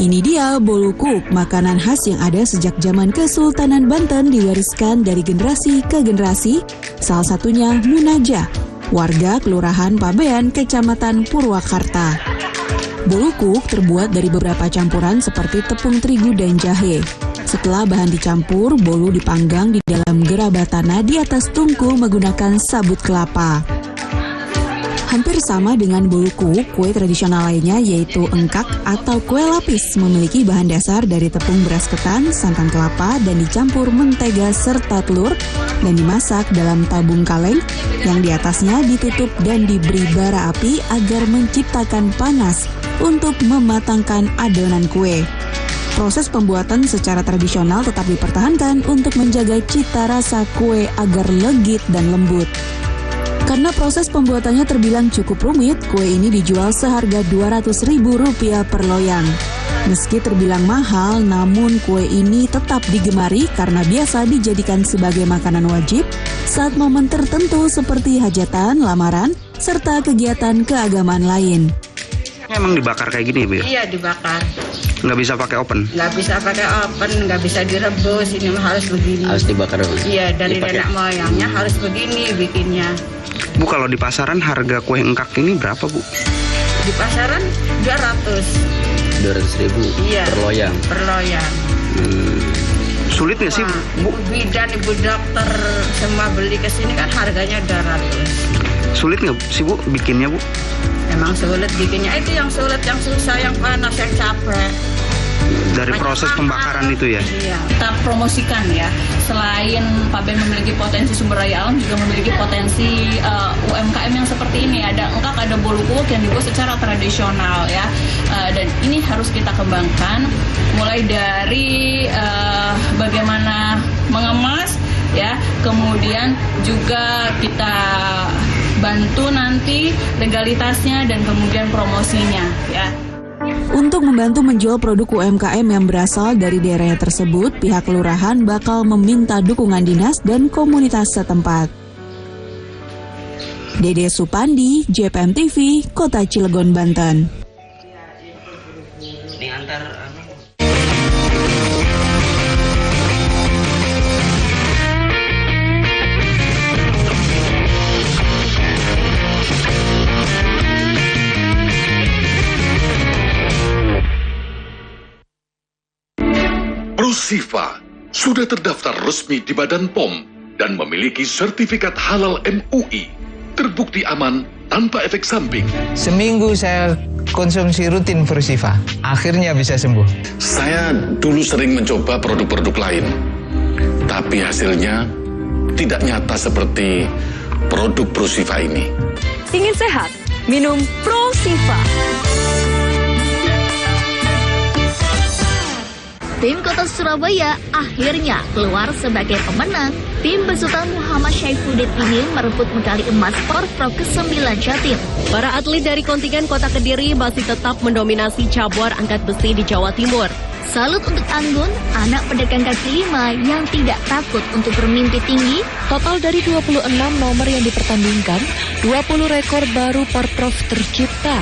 Ini dia bolu kuwuk, makanan khas yang ada sejak zaman Kesultanan Banten diwariskan dari generasi ke generasi. Salah satunya Munajah, warga Kelurahan Pabean, Kecamatan Purwakarta. Bolu kuwuk terbuat dari beberapa campuran seperti tepung terigu dan jahe. Setelah bahan dicampur, bolu dipanggang di dalam gerabah tanah di atas tungku menggunakan sabut kelapa. Hampir sama dengan bolu kuwuk, kue tradisional lainnya yaitu engkak atau kue lapis memiliki bahan dasar dari tepung beras ketan, santan kelapa, dan dicampur mentega serta telur dan dimasak dalam tabung kaleng yang diatasnya ditutup dan diberi bara api agar menciptakan panas untuk mematangkan adonan kue. Proses pembuatan secara tradisional tetap dipertahankan untuk menjaga cita rasa kue agar legit dan lembut. Karena proses pembuatannya terbilang cukup rumit, kue ini dijual seharga Rp200.000 per loyang. Meski terbilang mahal, namun kue ini tetap digemari karena biasa dijadikan sebagai makanan wajib saat momen tertentu seperti hajatan, lamaran, serta kegiatan keagamaan lain. Emang dibakar kayak gini, Bu? Iya, dibakar. Nggak bisa pakai oven? Nggak bisa pakai oven, nggak bisa direbus, ini harus begini. Harus dibakar dulu? Iya, dari nenek moyangnya harus begini bikinnya. Bu, kalau di pasaran harga kue engkak ini berapa, Bu? Di pasaran 200. 200.000 iya, per loyang? Per loyang. Sulit nggak sih, Bu? Ibu bidan, ibu dokter semua beli ke sini kan harganya 200. Sulit nggak sih, Bu, bikinnya, Bu? Emang sulit bikinnya, itu yang sulit, yang susah, yang panas, yang capek. Dari proses pembakaran itu ya? Iya. Kita promosikan ya, selain Pabean memiliki potensi sumber daya alam, juga memiliki potensi UMKM yang seperti ini. Ada engkak, ada bolu kuwuk yang dibuat secara tradisional ya, dan ini harus kita kembangkan, mulai dari bagaimana mengemas ya, kemudian kemudian juga kita bantu nanti legalitasnya dan kemudian promosinya ya. Untuk membantu menjual produk UMKM yang berasal dari daerah tersebut, pihak kelurahan bakal meminta dukungan dinas dan komunitas setempat. Dede Supandi, JPM TV, Kota Cilegon, Banten. Prosifa sudah terdaftar resmi di Badan POM dan memiliki sertifikat halal MUI, terbukti aman tanpa efek samping. Seminggu saya konsumsi rutin Prosifa, akhirnya bisa sembuh. Saya dulu sering mencoba produk-produk lain, tapi hasilnya tidak nyata seperti produk Prosifa ini. Ingin sehat? Minum Prosifa. Tim Kota Surabaya akhirnya keluar sebagai pemenang. Tim besutan Muhammad Syaifuddin ini merebut medali emas Porprov ke-9 Jatim. Para atlet dari kontingen Kota Kediri masih tetap mendominasi cabur angkat besi di Jawa Timur. Salut untuk Anggun, anak pedagang kaki lima yang tidak takut untuk bermimpi tinggi. Total dari 26 nomor yang dipertandingkan, 20 rekor baru Porprov tercipta.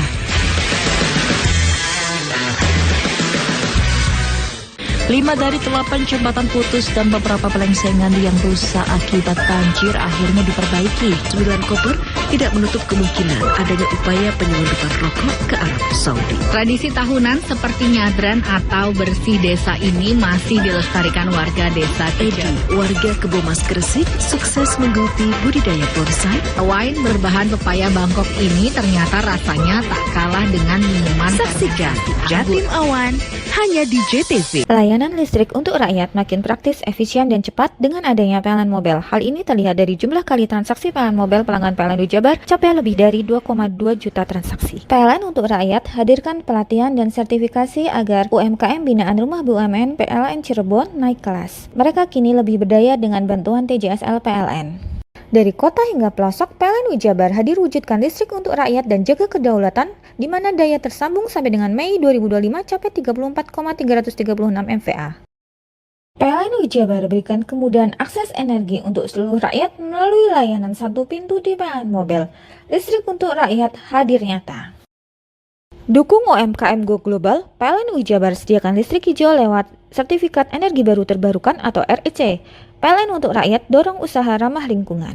5 dari 8 jembatan putus dan beberapa pelengsengan yang rusak akibat banjir akhirnya diperbaiki. 9 koper tidak menutup kemungkinan adanya upaya penyelundupan rokok ke Arab Saudi. Tradisi tahunan seperti nyadran atau bersih desa ini masih dilestarikan warga desa Edi. Warga Kebomas Gresik sukses menggeluti budidaya bonsai. Wine berbahan pepaya Bangkok ini ternyata rasanya tak kalah dengan minuman. Saksikan Jatim Awan hanya di JTV. Layanan listrik untuk rakyat makin praktis, efisien, dan cepat dengan adanya PLN Mobile. Hal ini terlihat dari jumlah kali transaksi PLN Mobile pelanggan PLN Jabar capai lebih dari 2,2 juta transaksi. PLN untuk rakyat hadirkan pelatihan dan sertifikasi agar UMKM binaan Rumah BUMN PLN Cirebon naik kelas. Mereka kini lebih berdaya dengan bantuan TJSL PLN. Dari kota hingga pelosok, PLN Jabar hadir wujudkan listrik untuk rakyat dan jaga kedaulatan, di mana daya tersambung sampai dengan Mei 2025 capai 34,336 MVA. PLN Jabar berikan kemudahan akses energi untuk seluruh rakyat melalui layanan satu pintu di PLN Mobile. Listrik untuk rakyat hadir nyata. Dukung UMKM Go Global, PLN Jabar sediakan listrik hijau lewat Sertifikat Energi Baru Terbarukan atau REC. PLN untuk rakyat dorong usaha ramah lingkungan.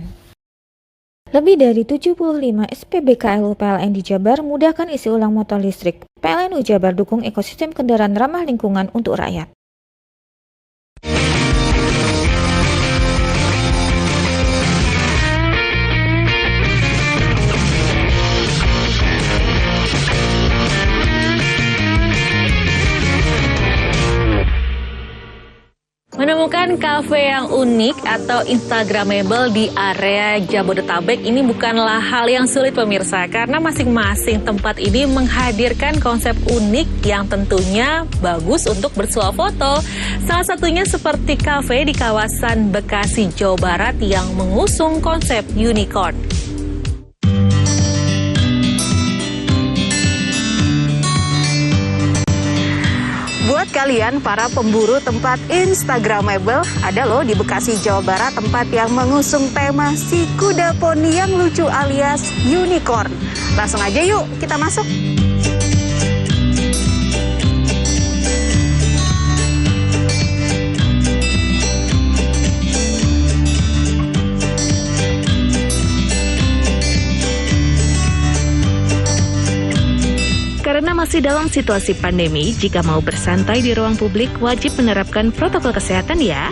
Lebih dari 75 SPBKLU PLN di Jabar mudahkan isi ulang motor listrik. PLN Jabar dukung ekosistem kendaraan ramah lingkungan untuk rakyat. Menemukan kafe yang unik atau instagramable di area Jabodetabek ini bukanlah hal yang sulit pemirsa, karena masing-masing tempat ini menghadirkan konsep unik yang tentunya bagus untuk bersuah foto. Salah satunya seperti kafe di kawasan Bekasi, Jawa Barat yang mengusung konsep unicorn. Buat kalian para pemburu tempat instagramable, ada loh di Bekasi, Jawa Barat tempat yang mengusung tema si kuda poni yang lucu alias unicorn. Langsung aja yuk kita masuk. Karena masih dalam situasi pandemi, jika mau bersantai di ruang publik wajib menerapkan protokol kesehatan ya.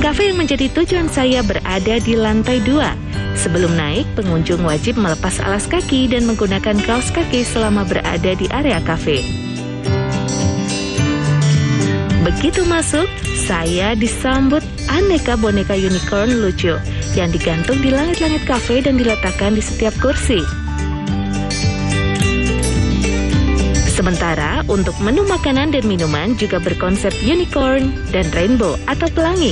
Kafe yang menjadi tujuan saya berada di lantai 2. Sebelum naik, pengunjung wajib melepas alas kaki dan menggunakan kaos kaki selama berada di area kafe. Begitu masuk, saya disambut aneka boneka unicorn lucu yang digantung di langit-langit kafe dan diletakkan di setiap kursi. Sementara untuk menu makanan dan minuman juga berkonsep unicorn dan rainbow atau pelangi.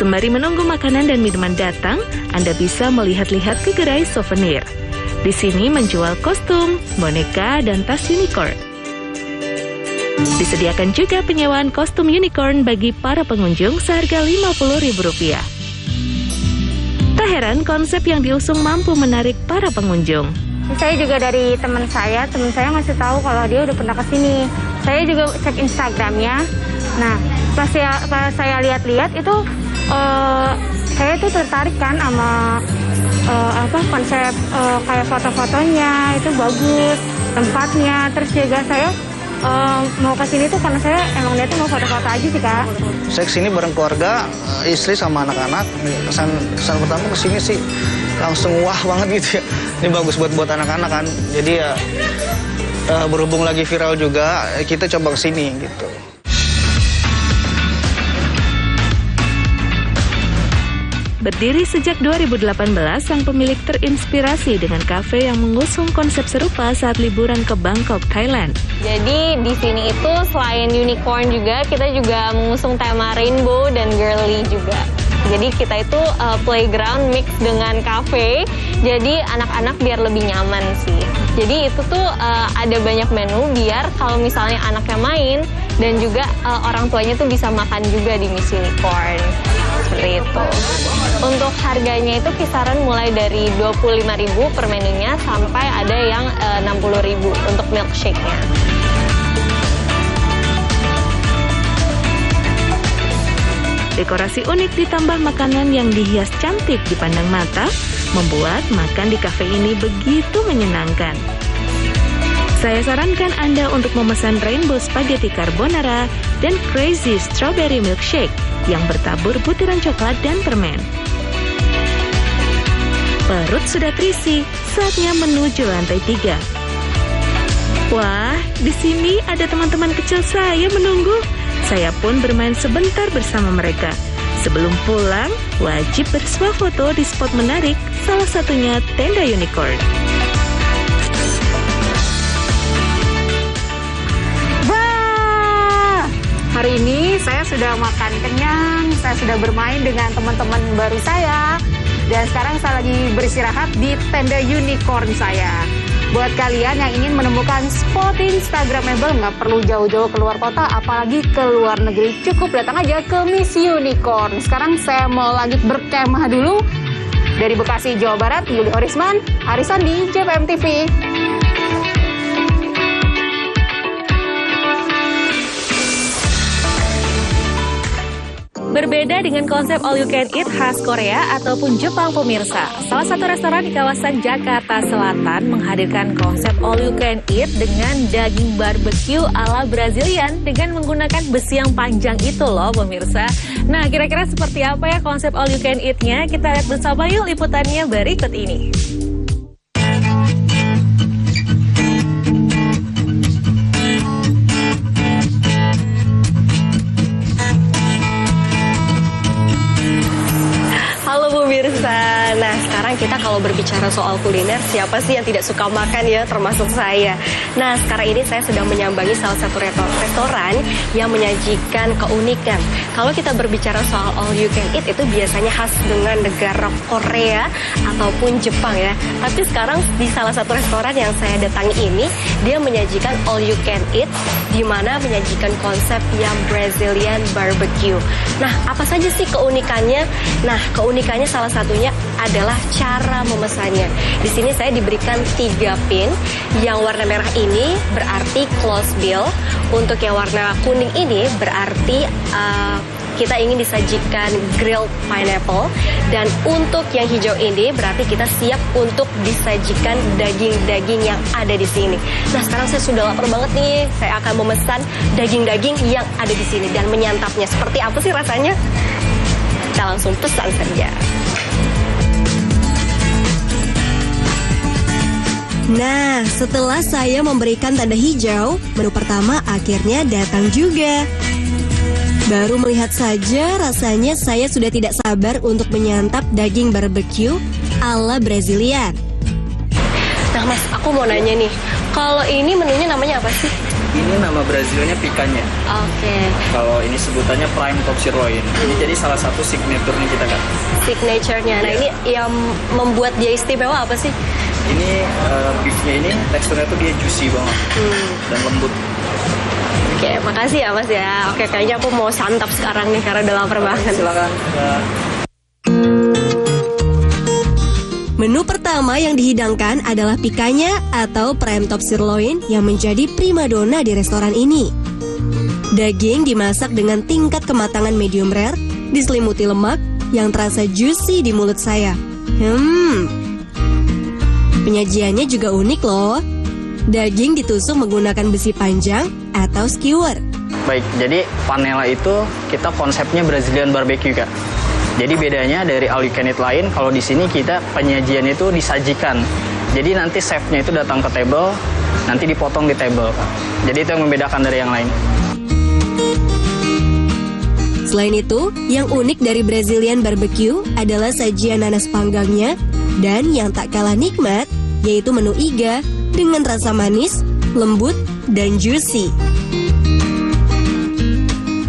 Sembari menunggu makanan dan minuman datang, Anda bisa melihat-lihat ke gerai souvenir. Di sini menjual kostum, boneka, dan tas unicorn. Disediakan juga penyewaan kostum unicorn bagi para pengunjung seharga Rp50.000. Tak heran konsep yang diusung mampu menarik para pengunjung. Saya juga dari teman saya ngasih tahu kalau dia udah pernah kesini. Saya juga cek Instagramnya. Nah, pas saya lihat-lihat itu, saya tuh tertarik kan sama konsep kayak foto-fotonya itu bagus, tempatnya. Terus juga saya mau kesini tuh karena saya emang dia tuh mau foto-foto aja sih Kak. Saya kesini bareng keluarga, istri sama anak-anak. Kesan pertama kesini sih langsung wah banget gitu ya. Ini bagus buat anak-anak kan. Jadi ya berhubung lagi viral juga, kita coba kesini gitu. Berdiri sejak 2018, sang pemilik terinspirasi dengan kafe yang mengusung konsep serupa saat liburan ke Bangkok, Thailand. Jadi di sini itu selain unicorn juga, kita juga mengusung tema rainbow dan girly juga. Jadi kita itu playground mix dengan cafe, jadi anak-anak biar lebih nyaman sih. Jadi itu tuh ada banyak menu biar kalau misalnya anaknya main dan juga orang tuanya tuh bisa makan juga di Miss Unicorn. Seperti itu. Untuk harganya itu kisaran mulai dari Rp25.000 per menunya sampai ada yang Rp60.000 untuk milkshake-nya. Dekorasi unik ditambah makanan yang dihias cantik dipandang mata, membuat makan di kafe ini begitu menyenangkan. Saya sarankan Anda untuk memesan Rainbow Spaghetti Carbonara dan Crazy Strawberry Milkshake yang bertabur butiran coklat dan permen. Perut sudah terisi, saatnya menuju lantai 3. Wah, di sini ada teman-teman kecil saya menunggu. Saya pun bermain sebentar bersama mereka. Sebelum pulang, wajib bersuah foto di spot menarik, salah satunya tenda unicorn. Wah, hari ini saya sudah makan kenyang, saya sudah bermain dengan teman-teman baru saya. Dan sekarang saya lagi beristirahat di tenda unicorn saya. Buat kalian yang ingin menemukan spot Instagramable, nggak perlu jauh-jauh keluar kota, apalagi ke luar negeri. Cukup datang aja ke Miss Unicorn. Sekarang saya mau lanjut berkemah dulu. Dari Bekasi, Jawa Barat, Yuli Orisman, Arisan di JPM TV. Berbeda dengan konsep all you can eat khas Korea ataupun Jepang pemirsa, salah satu restoran di kawasan Jakarta Selatan menghadirkan konsep all you can eat dengan daging barbecue ala Brazilian dengan menggunakan besi yang panjang itu loh pemirsa. Nah, kira-kira seperti apa ya konsep all you can eat-nya? Kita lihat bersama yuk liputannya berikut ini. Nah, sekarang kita kalau berbicara soal kuliner, siapa sih yang tidak suka makan ya, termasuk saya. Nah, sekarang ini saya sedang menyambangi salah satu restoran yang menyajikan keunikan. Kalau kita berbicara soal all you can eat, itu biasanya khas dengan negara Korea ataupun Jepang ya. Tapi sekarang di salah satu restoran yang saya datangi ini, dia menyajikan all you can eat, di mana menyajikan konsep yang Brazilian barbecue. Nah, apa saja sih keunikannya? Nah, keunikannya salah satunya adalah cara memesannya. Di sini saya diberikan 3 pin. Yang warna merah ini berarti close bill. Untuk yang warna kuning ini berarti kita ingin disajikan grilled pineapple. Dan untuk yang hijau ini berarti kita siap untuk disajikan daging-daging yang ada di sini. Nah, sekarang saya sudah lapar banget nih. Saya akan memesan daging-daging yang ada di sini dan menyantapnya. Seperti apa sih rasanya? Kita langsung pesan saja. Nah, setelah saya memberikan tanda hijau, menu pertama akhirnya datang juga. Baru melihat saja, rasanya saya sudah tidak sabar untuk menyantap daging barbecue ala Brazilian. Nah, Mas, aku mau nanya nih, kalau ini menunya namanya apa sih? Ini nama Brazilnya Picanha. Oke. Kalau ini sebutannya prime top sirloin. Ini jadi salah satu signaturenya kita kan. Signaturenya. Nah, ini yang membuat dia istimewa apa sih? Ini beefnya ini teksturnya tuh dia juicy banget dan lembut. Oke, makasih ya Mas ya. Oke, kayaknya aku mau santap sekarang nih karena udah lapar banget. Silakan. Menu pertama yang dihidangkan adalah Picanha atau prime top sirloin yang menjadi primadona di restoran ini. Daging dimasak dengan tingkat kematangan medium rare, diselimuti lemak yang terasa juicy di mulut saya. Penyajiannya juga unik loh. Daging ditusuk menggunakan besi panjang atau skewer. Baik, jadi panela itu kita konsepnya Brazilian barbecue, Kak. Jadi bedanya dari all you can eat lain, kalau di sini kita penyajian itu disajikan. Jadi nanti chefnya itu datang ke table, nanti dipotong di table. Jadi itu yang membedakan dari yang lain. Selain itu, yang unik dari Brazilian barbecue adalah sajian nanas panggangnya dan yang tak kalah nikmat, yaitu menu iga dengan rasa manis, lembut, dan juicy.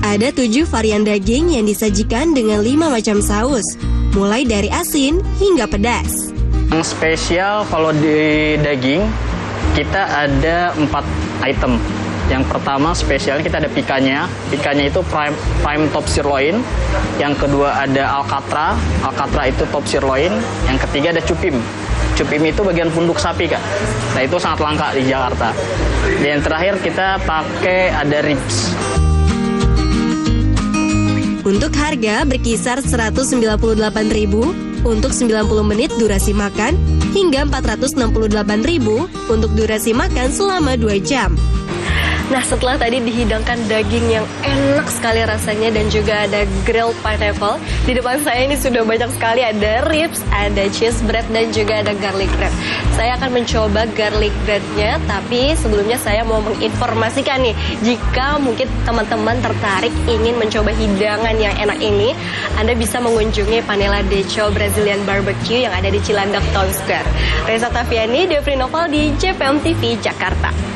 Ada 7 varian daging yang disajikan dengan 5 macam saus, mulai dari asin hingga pedas. Yang spesial kalau di daging, kita ada 4 item. Yang pertama spesialnya kita ada Picanha. Picanha itu prime top sirloin. Yang kedua ada Alcatra. Alcatra itu top sirloin. Yang ketiga ada cupim. Cupim itu bagian punduk sapi, Kak. Nah, itu sangat langka di Jakarta. Dan yang terakhir kita pakai ada ribs. Untuk harga berkisar 198.000 untuk 90 menit durasi makan hingga 468.000 untuk durasi makan selama 2 jam. Nah, setelah tadi dihidangkan daging yang enak sekali rasanya dan juga ada grilled pineapple, di depan saya ini sudah banyak sekali ada ribs, ada cheese bread dan juga ada garlic bread. Saya akan mencoba garlic breadnya, tapi sebelumnya saya mau menginformasikan nih, jika mungkin teman-teman tertarik ingin mencoba hidangan yang enak ini, Anda bisa mengunjungi Panela Deco Brazilian Barbecue yang ada di Cilandak Town Square. Reza Taviani, Devri Noval di JPM TV Jakarta.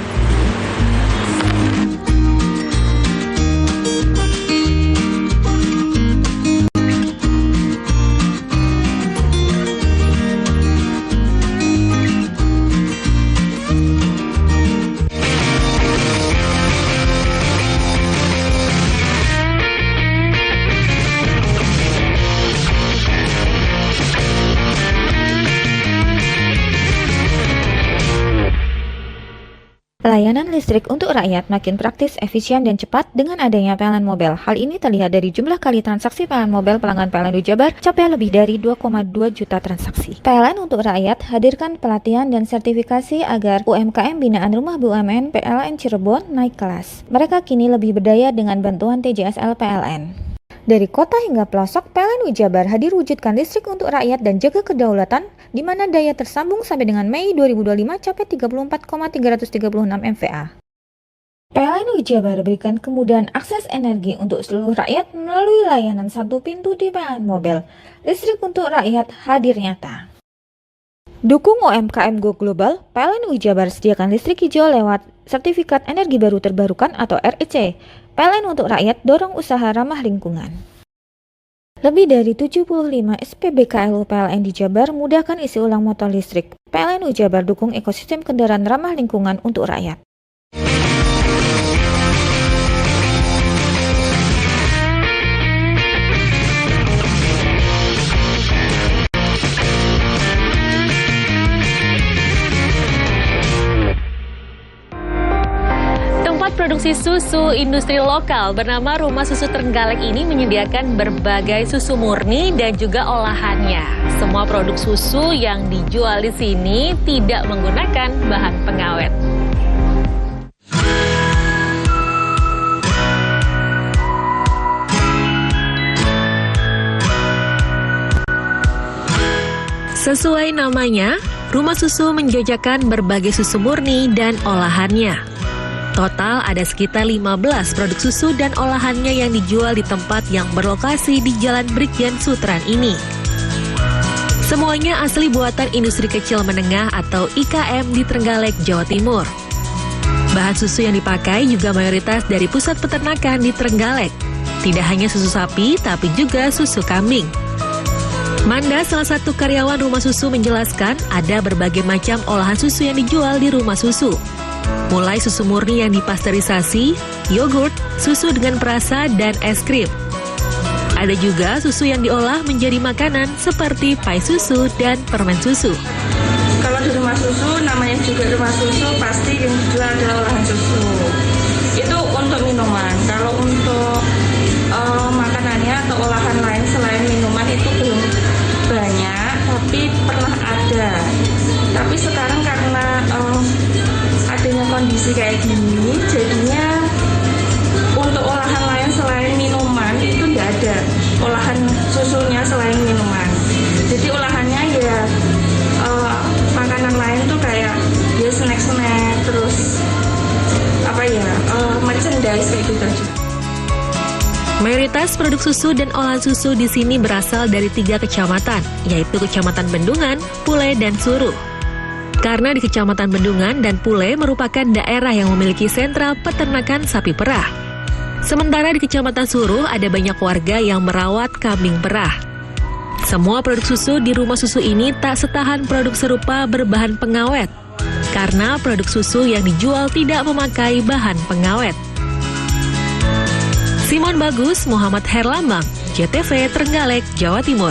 Layanan listrik untuk rakyat makin praktis, efisien, dan cepat dengan adanya PLN Mobile. Hal ini terlihat dari jumlah kali transaksi PLN Mobile pelanggan PLN Jabar capai lebih dari 2,2 juta transaksi. PLN untuk rakyat hadirkan pelatihan dan sertifikasi agar UMKM binaan Rumah BUMN PLN Cirebon naik kelas. Mereka kini lebih berdaya dengan bantuan TJSL PLN. Dari kota hingga pelosok, PLN Jabar hadir wujudkan listrik untuk rakyat dan jaga kedaulatan, di mana daya tersambung sampai dengan Mei 2025 capai 34,336 MVA. PLN Jabar berikan kemudahan akses energi untuk seluruh rakyat melalui layanan satu pintu di PLN Mobile. Listrik untuk rakyat hadir nyata. Dukung UMKM Go Global, PLN Jabar sediakan listrik hijau lewat Sertifikat Energi Baru Terbarukan atau REC. PLN untuk rakyat dorong usaha ramah lingkungan. Lebih dari 75 SPBKLU PLN di Jabar mudahkan isi ulang motor listrik. PLN Jabar dukung ekosistem kendaraan ramah lingkungan untuk rakyat. Produksi susu industri lokal bernama Rumah Susu Trenggalek ini menyediakan berbagai susu murni dan juga olahannya. Semua produk susu yang dijual di sini tidak menggunakan bahan pengawet. Sesuai namanya, Rumah Susu menjajakan berbagai susu murni dan olahannya. Total ada sekitar 15 produk susu dan olahannya yang dijual di tempat yang berlokasi di Jalan Brigjen Sutran ini. Semuanya asli buatan industri kecil menengah atau IKM di Trenggalek, Jawa Timur. Bahan susu yang dipakai juga mayoritas dari pusat peternakan di Trenggalek. Tidak hanya susu sapi, tapi juga susu kambing. Manda, salah satu karyawan rumah susu, menjelaskan ada berbagai macam olahan susu yang dijual di rumah susu. Mulai susu murni yang dipasteurisasi, yogurt, susu dengan perasa, dan es krim. Ada juga susu yang diolah menjadi makanan seperti pai susu dan permen susu. Kalau di rumah susu, namanya juga rumah susu, pasti yang dijual adalah olahan susu. Itu untuk minuman. Kalau untuk makanannya atau olahan lain selain minuman itu belum banyak, tapi pernah ada. Tapi sekarang karena adanya kondisi kayak gini, jadinya untuk olahan lain selain minuman itu tidak ada. Olahan susunya selain minuman. Jadi olahannya ya makanan lain tuh kayak ya snack-snack, terus merchandise kayak gitu aja. Mayoritas produk susu dan olahan susu di sini berasal dari 3 kecamatan, yaitu Kecamatan Bendungan, Pule, dan Suruh. Karena di Kecamatan Bendungan dan Pule merupakan daerah yang memiliki sentra peternakan sapi perah. Sementara di Kecamatan Suruh ada banyak warga yang merawat kambing perah. Semua produk susu di rumah susu ini tak setahan produk serupa berbahan pengawet, karena produk susu yang dijual tidak memakai bahan pengawet. Simon Bagus, Muhammad Herlambang, JTV Trenggalek, Jawa Timur.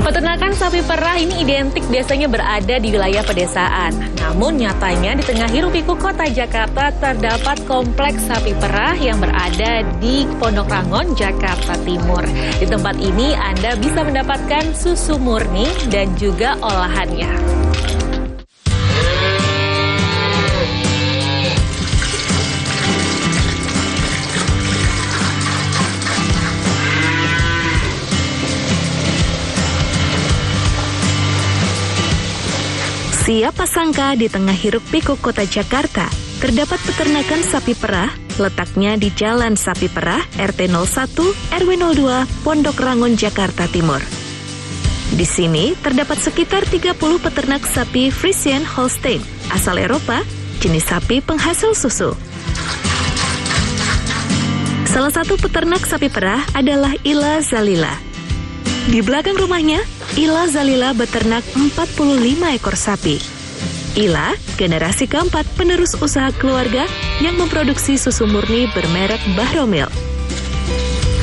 Peternakan sapi perah ini identik biasanya berada di wilayah pedesaan. Namun nyatanya di tengah hiruk-pikuk kota Jakarta terdapat kompleks sapi perah yang berada di Pondok Rangon, Jakarta Timur. Di tempat ini Anda bisa mendapatkan susu murni dan juga olahannya. Siapa sangka di tengah hiruk-pikuk kota Jakarta, terdapat peternakan sapi perah, letaknya di Jalan Sapi Perah, RT 01, RW 02, Pondok Rangon, Jakarta Timur. Di sini terdapat sekitar 30 peternak sapi Friesian Holstein, asal Eropa, jenis sapi penghasil susu. Salah satu peternak sapi perah adalah Ila Zalila. Di belakang rumahnya, Ila Zalila beternak 45 ekor sapi. Ila, generasi keempat penerus usaha keluarga yang memproduksi susu murni bermerek Bahromilk.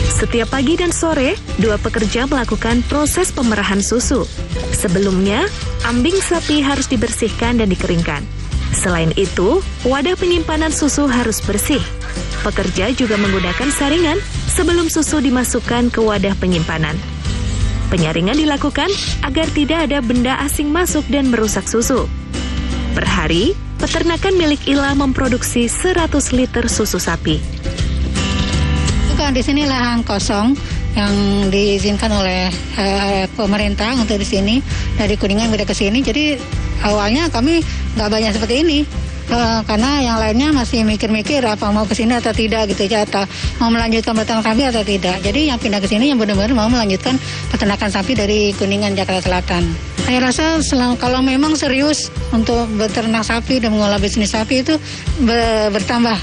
Setiap pagi dan sore, 2 pekerja melakukan proses pemerahan susu. Sebelumnya, ambing sapi harus dibersihkan dan dikeringkan. Selain itu, wadah penyimpanan susu harus bersih. Pekerja juga menggunakan saringan sebelum susu dimasukkan ke wadah penyimpanan. Penyaringan dilakukan agar tidak ada benda asing masuk dan merusak susu. Per hari, peternakan milik Ila memproduksi 100 liter susu sapi. Bukan, di sini lahan kosong yang diizinkan oleh pemerintah untuk di sini, dari Kuningan udah ke sini. Jadi awalnya kami nggak banyak seperti ini. Karena yang lainnya masih mikir-mikir apa mau ke sini atau tidak gitu ya, atau mau melanjutkan peternakan sapi atau tidak. Jadi yang pindah ke sini yang benar-benar mau melanjutkan peternakan sapi dari Kuningan, Jakarta Selatan. Saya rasa kalau memang serius untuk beternak sapi dan mengolah bisnis sapi itu bertambah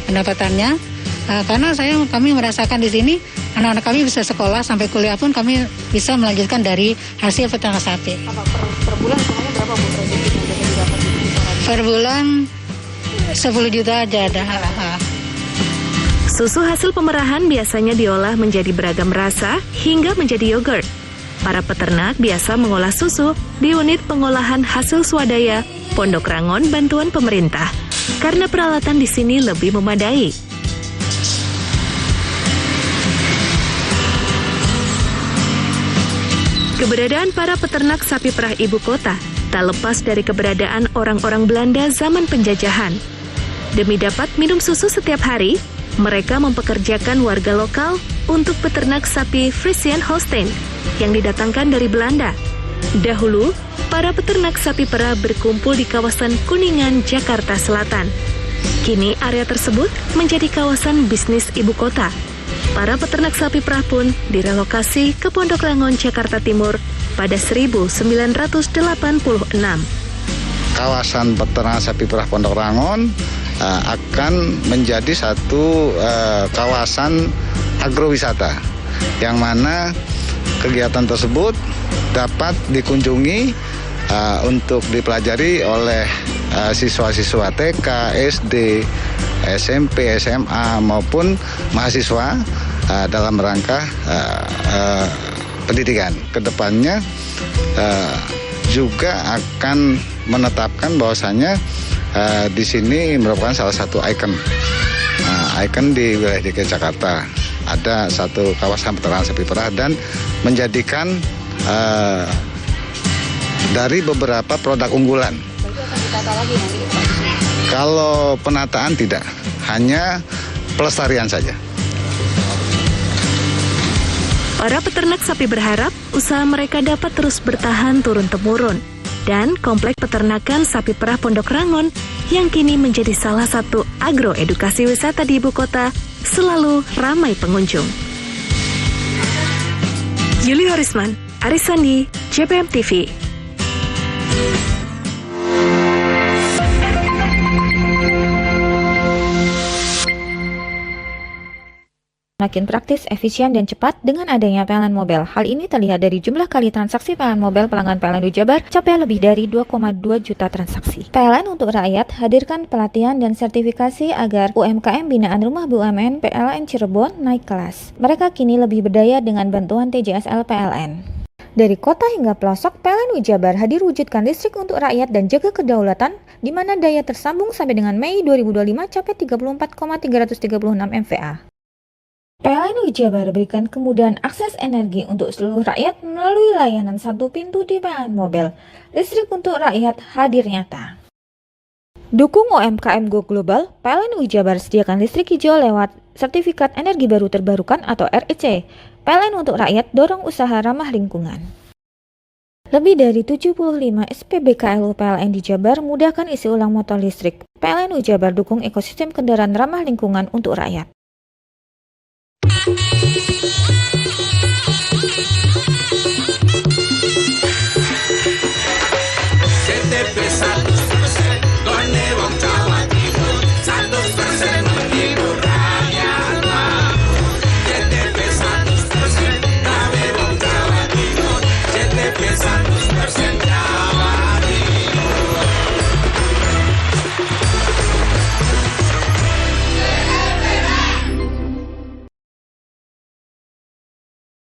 pendapatannya. Karena kami merasakan di sini anak-anak kami bisa sekolah sampai kuliah pun kami bisa melanjutkan dari hasil peternak sapi. Per bulan semuanya berapa Bu? Per bulan 10 juta aja ada. Susu hasil pemerahan biasanya diolah menjadi beragam rasa hingga menjadi yogurt. Para peternak biasa mengolah susu di unit pengolahan hasil swadaya Pondok Rangon bantuan pemerintah karena peralatan di sini lebih memadai. Keberadaan para peternak sapi perah ibu kota tak lepas dari keberadaan orang-orang Belanda zaman penjajahan. Demi dapat minum susu setiap hari, mereka mempekerjakan warga lokal untuk peternak sapi Friesian Holstein yang didatangkan dari Belanda. Dahulu, para peternak sapi perah berkumpul di kawasan Kuningan, Jakarta Selatan. Kini area tersebut menjadi kawasan bisnis ibu kota. Para peternak sapi perah pun direlokasi ke Pondok Rangon, Jakarta Timur pada 1986. Kawasan peternakan sapi perah Pondok Rangon akan menjadi satu kawasan agrowisata yang mana kegiatan tersebut dapat dikunjungi untuk dipelajari oleh siswa-siswa TK, SD, SMP, SMA maupun mahasiswa dalam rangka pendidikan. Kedepannya juga akan menetapkan bahwasanya di sini merupakan salah satu ikon di wilayah DKI Jakarta. Ada satu kawasan peternakan sapi perah dan menjadikan dari beberapa produk unggulan. Kalau penataan tidak, hanya pelestarian saja. Para peternak sapi berharap usaha mereka dapat terus bertahan turun-temurun. Dan Kompleks Peternakan Sapi Perah Pondok Rangon yang kini menjadi salah satu agroedukasi wisata di ibu kota selalu ramai pengunjung. Yuli Horisman, Aris Sandi, JPM TV. Makin praktis, efisien, dan cepat dengan adanya PLN Mobile. Hal ini terlihat dari jumlah kali transaksi PLN Mobile pelanggan PLN Jabar capai lebih dari 2,2 juta transaksi. PLN untuk rakyat hadirkan pelatihan dan sertifikasi agar UMKM binaan Rumah BUMN PLN Cirebon naik kelas. Mereka kini lebih berdaya dengan bantuan TJSL PLN. Dari kota hingga pelosok, PLN Jabar hadir wujudkan listrik untuk rakyat dan jaga kedaulatan, di mana daya tersambung sampai dengan Mei 2025 capai 34,336 MVA. PLN Jabar berikan kemudahan akses energi untuk seluruh rakyat melalui layanan satu pintu di PLN Mobile. Listrik untuk rakyat hadir nyata. Dukung UMKM Go Global, PLN Jabar sediakan listrik hijau lewat Sertifikat Energi Baru Terbarukan atau REC. PLN untuk rakyat dorong usaha ramah lingkungan. Lebih dari 75 SPBKLU PLN di Jabar mudahkan isi ulang motor listrik. PLN Jabar dukung ekosistem kendaraan ramah lingkungan untuk rakyat.